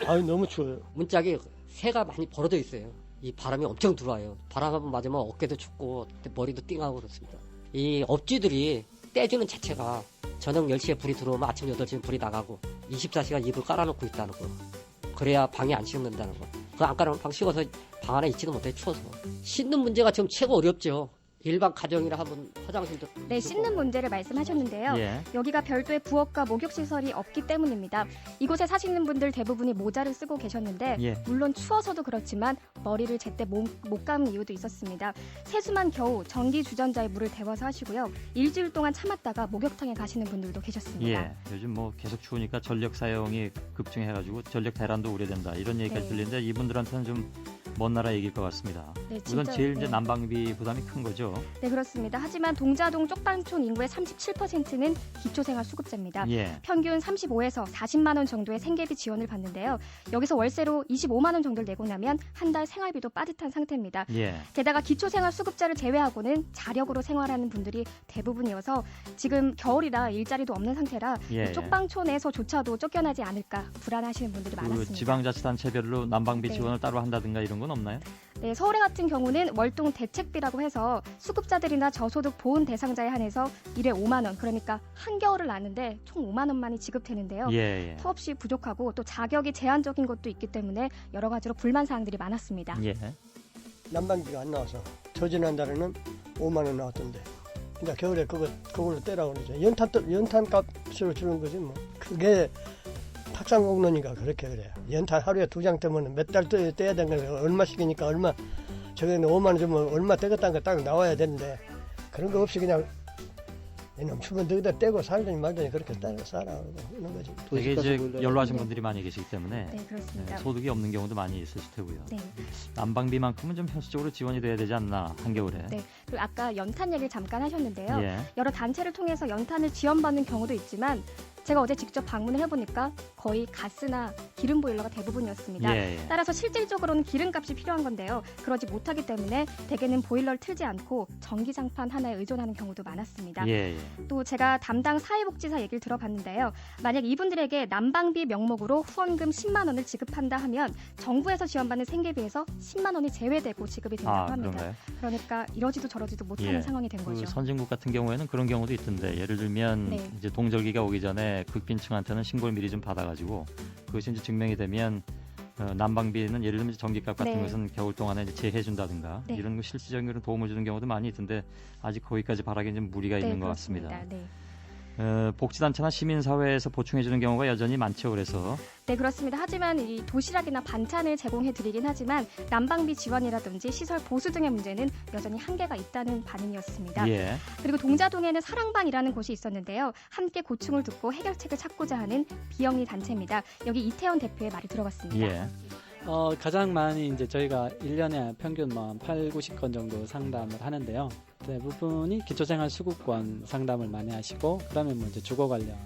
아유, 너무 추워요. 문짝이 새가 많이 벌어져 있어요. 이 바람이 엄청 들어와요. 바람 한번 맞으면 어깨도 춥고 머리도 띵하고 그렇습니다. 이 업주들이 떼주는 자체가 저녁 10시에 불이 들어오면 아침 8시에 불이 나가고 24시간 이불 깔아놓고 있다는 거. 그래야 방이 안 식는다는 거. 그거 안 깔아놓으면 방 식어서 방 안에 있지도 못해 추워서. 씻는 문제가 지금 최고 어렵죠. 일반 가정이라 하면 화장실도 네, 씻는 문제를 말씀하셨는데요. 예. 여기가 별도의 부엌과 목욕시설이 없기 때문입니다. 이곳에 사시는 분들 대부분이 모자를 쓰고 계셨는데 예. 물론 추워서도 그렇지만 머리를 제때 못 감은 이유도 있었습니다. 세수만 겨우 전기 주전자에 물을 데워서 하시고요. 일주일 동안 참았다가 목욕탕에 가시는 분들도 계셨습니다. 예. 요즘 뭐 계속 추우니까 전력 사용이 급증해가지고 전력 대란도 우려된다 이런 얘기까지 네. 들리는데 이분들한테는 좀 먼 나라 얘기일 것 같습니다. 네, 우선 진짜, 제일 이제 네. 난방비 부담이 큰 거죠. 네, 그렇습니다. 하지만 동자동 쪽방촌 인구의 37%는 기초생활수급자입니다. 예. 평균 35에서 40만 원 정도의 생계비 지원을 받는데요. 여기서 월세로 25만 원 정도를 내고 나면 한 달 생활비도 빠듯한 상태입니다. 예. 게다가 기초생활수급자를 제외하고는 자력으로 생활하는 분들이 대부분이어서 지금 겨울이라 일자리도 없는 상태라 예, 이 쪽방촌에서조차도 쫓겨나지 않을까 불안하시는 분들이 그 많았습니다. 지방자치단체별로 난방비 네. 지원을 따로 한다든가 이런 건 없나요? 네, 서울에 같은 경우는 월동 대책비라고 해서 수급자들이나 저소득 보훈 대상자에 한해서 일에 5만 원, 그러니까 한겨울을 나는데 총 5만 원만이 지급되는데요. 예, 예. 터없이 부족하고 또 자격이 제한적인 것도 있기 때문에 여러 가지로 불만 사항들이 많았습니다. 예. 난방비가 안 나와서 저지난 달에는 5만 원 나왔던데 이제 겨울에 그걸로 떼라고 그러죠. 연탄 값으로 주는 거지 뭐. 그게 탁상공론이가 그렇게 그래요. 연탄 하루에 2장 뜨면 몇 달 떼야 되는 거예요. 얼마씩이니까 얼마. 저기는 5만 원 주면 얼마 떼겠다는 거 딱 나와야 되는데 그런 거 없이 그냥 이놈 주면 너희들 떼고 살더니 말더니 그렇게 살아 그러는 거지. 되게 이제 연로하신 분들이 많이 계시기 때문에 네, 그렇습니다. 소득이 없는 경우도 많이 있으실 테고요. 네. 난방비만큼은 좀 현실적으로 지원이 돼야 되지 않나 한겨울에. 네. 그리고 아까 연탄 얘기를 잠깐 하셨는데요. 예. 여러 단체를 통해서 연탄을 지원받는 경우도 있지만 제가 어제 직접 방문을 해보니까 거의 가스나 기름 보일러가 대부분이었습니다. 예, 예. 따라서 실질적으로는 기름값이 필요한 건데요. 그러지 못하기 때문에 대개는 보일러를 틀지 않고 전기장판 하나에 의존하는 경우도 많았습니다. 예, 예. 또 제가 담당 사회복지사 얘기를 들어봤는데요. 만약 이분들에게 난방비 명목으로 후원금 10만 원을 지급한다 하면 정부에서 지원받는 생계비에서 10만 원이 제외되고 지급이 된다고 합니다. 그런가요? 그러니까 이러지도 저러지도 못하는 예. 상황이 된 그 거죠. 선진국 같은 경우에는 그런 경우도 있던데 예를 들면 네. 이제 동절기가 오기 전에 극빈층한테는 신고를 미리 좀 받아가지고 그것이 이제 증명이 되면 난방비는 예를 들면 전기값 같은 네. 것은 겨울 동안에 이제 제해준다든가 네. 이런 거 실질적인 도움을 주는 경우도 많이 있던데 아직 거기까지 바라기는 좀 무리가 네, 있는 것 그렇습니다. 같습니다. 네. 복지단체나 시민사회에서 보충해주는 경우가 여전히 많죠. 그래서 네, 그렇습니다. 하지만 이 도시락이나 반찬을 제공해 드리긴 하지만 난방비 지원이라든지 시설 보수 등의 문제는 여전히 한계가 있다는 반응이었습니다. 예. 그리고 동자동에는 사랑방이라는 곳이 있었는데요. 함께 고충을 듣고 해결책을 찾고자 하는 비영리 단체입니다. 여기 이태원 대표의 말을 들어봤습니다. 예. 가장 많이 이제 저희가 1년에 평균 8, 90건 정도 상담을 하는데요. 대부분이 기초생활 수급권 상담을 많이 하시고, 그다음에 이제 주거 관련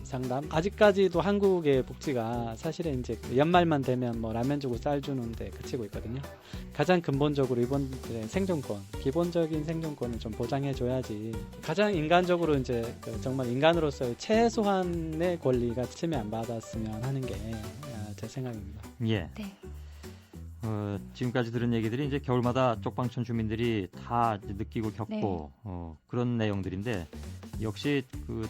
상담. 아직까지도 한국의 복지가 사실은 이제 연말만 되면 라면 주고 쌀 주는데 그치고 있거든요. 가장 근본적으로 이분들의 생존권, 기본적인 생존권을 좀 보장해줘야지. 가장 인간적으로 이제 정말 인간으로서의 최소한의 권리가 침해 안 받았으면 하는 게 제 생각입니다. 예. 네. 지금까지 들은 얘기들이 이제 겨울마다 쪽방촌 주민들이 다 이제 느끼고 겪고 그런 내용들인데 역시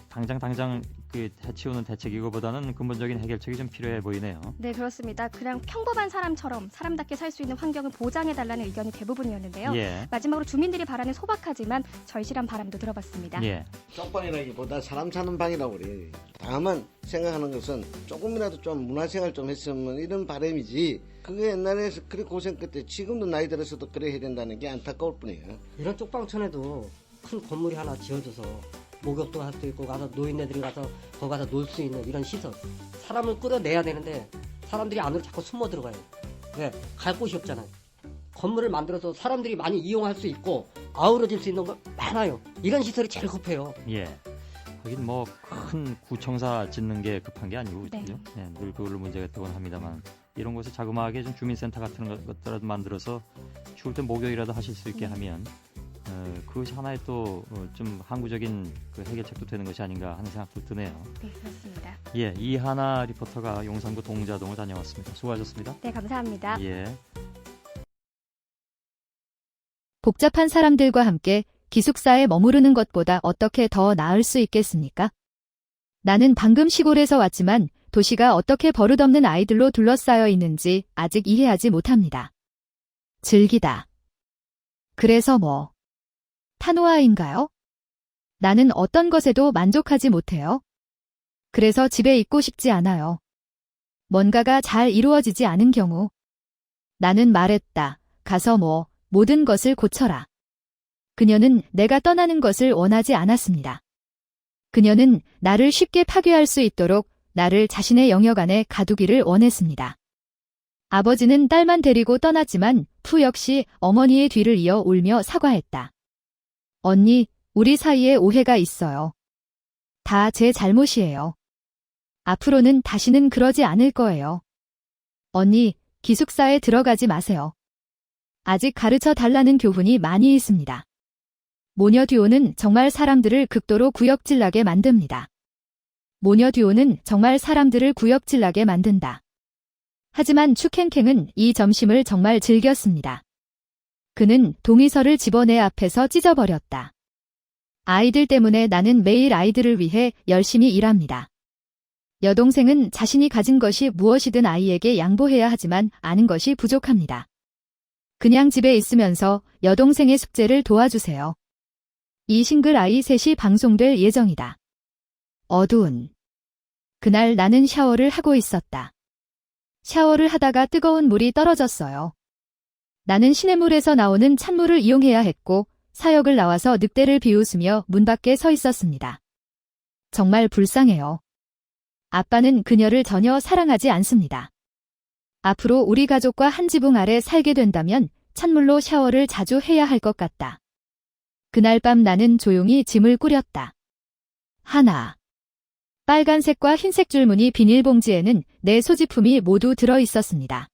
당장 그 해치우는 대책 이거보다는 근본적인 해결책이 좀 필요해 보이네요. 네, 그렇습니다. 그냥 평범한 사람처럼 사람답게 살 수 있는 환경을 보장해달라는 의견이 대부분이었는데요. 예. 마지막으로 주민들이 바라는 소박하지만 절실한 바람도 들어봤습니다. 예. 쪽방이라기보다 사람 사는 방이라고 그래. 다만 생각하는 것은 조금이라도 좀 문화생활 좀 했으면 이런 바람이지. 그게 옛날에 그래 고생 끝에 지금도 나이 들어서도 그래 해야 된다는 게 안타까울 뿐이에요. 이런 쪽방촌에도 큰 건물이 하나 지어줘서 목욕도 할 수 있고 가서 노인네들이 가서 거기 가서 놀 수 있는 이런 시설. 사람을 끌어내야 되는데 사람들이 안으로 자꾸 숨어 들어가요. 왜? 갈 곳이 없잖아요. 건물을 만들어서 사람들이 많이 이용할 수 있고 아우러질 수 있는 거 많아요. 이런 시설이 제일 급해요. 예. 하긴 큰 구청사 짓는 게 급한 게 아니고 그렇죠? 네, 늘 그걸로 문제가 있다고는 합니다만 이런 곳에 자그마하게 좀 주민센터 같은 것들라도 만들어서 추울 때 목욕이라도 하실 수 있게 하면 그것이 하나의 또 좀 항구적인 그 해결책도 되는 것이 아닌가 하는 생각도 드네요. 네, 그렇습니다. 예, 이하나 리포터가 용산구 동자동을 다녀왔습니다. 수고하셨습니다. 네, 감사합니다. 예. 복잡한 사람들과 함께 기숙사에 머무르는 것보다 어떻게 더 나을 수 있겠습니까? 나는 방금 시골에서 왔지만 도시가 어떻게 버릇없는 아이들로 둘러싸여 있는지 아직 이해하지 못합니다. 즐기다. 그래서 탄호아인가요? 나는 어떤 것에도 만족하지 못해요. 그래서 집에 있고 싶지 않아요. 뭔가가 잘 이루어지지 않은 경우. 나는 말했다. 가서 모든 것을 고쳐라. 그녀는 내가 떠나는 것을 원하지 않았습니다. 그녀는 나를 쉽게 파괴할 수 있도록 나를 자신의 영역 안에 가두기를 원했습니다. 아버지는 딸만 데리고 떠났지만 푸 역시 어머니의 뒤를 이어 울며 사과했다. 언니, 우리 사이에 오해가 있어요. 다 제 잘못이에요. 앞으로는 다시는 그러지 않을 거예요. 언니, 기숙사에 들어가지 마세요. 아직 가르쳐 달라는 교훈이 많이 있습니다. 모녀 듀오는 정말 사람들을 극도로 구역질나게 만듭니다. 모녀 듀오는 정말 사람들을 구역질나게 만든다. 하지만 추캥캥은 이 점심을 정말 즐겼습니다. 그는 동의서를 집어내 앞에서 찢어버렸다. 아이들 때문에 나는 매일 아이들을 위해 열심히 일합니다. 여동생은 자신이 가진 것이 무엇이든 아이에게 양보해야 하지만 아는 것이 부족합니다. 그냥 집에 있으면서 여동생의 숙제를 도와주세요. 이 싱글 아이 셋이 방송될 예정이다. 어두운 그날 나는 샤워를 하고 있었다. 샤워를 하다가 뜨거운 물이 떨어졌어요. 나는 시냇물에서 나오는 찬물을 이용해야 했고 사역을 나와서 늑대를 비웃으며 문 밖에 서 있었습니다. 정말 불쌍해요. 아빠는 그녀를 전혀 사랑하지 않습니다. 앞으로 우리 가족과 한 지붕 아래 살게 된다면 찬물로 샤워를 자주 해야 할 것 같다. 그날 밤 나는 조용히 짐을 꾸렸다. 하나. 빨간색과 흰색 줄무늬 비닐봉지에는 내 소지품이 모두 들어 있었습니다.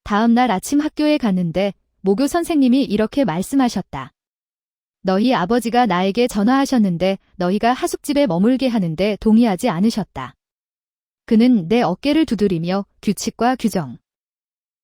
다음 날 아침 학교에 갔는데 모교 선생님이 이렇게 말씀하셨다. 너희 아버지가 나에게 전화하셨는데 너희가 하숙집에 머물게 하는데 동의하지 않으셨다. 그는 내 어깨를 두드리며 규칙과 규정,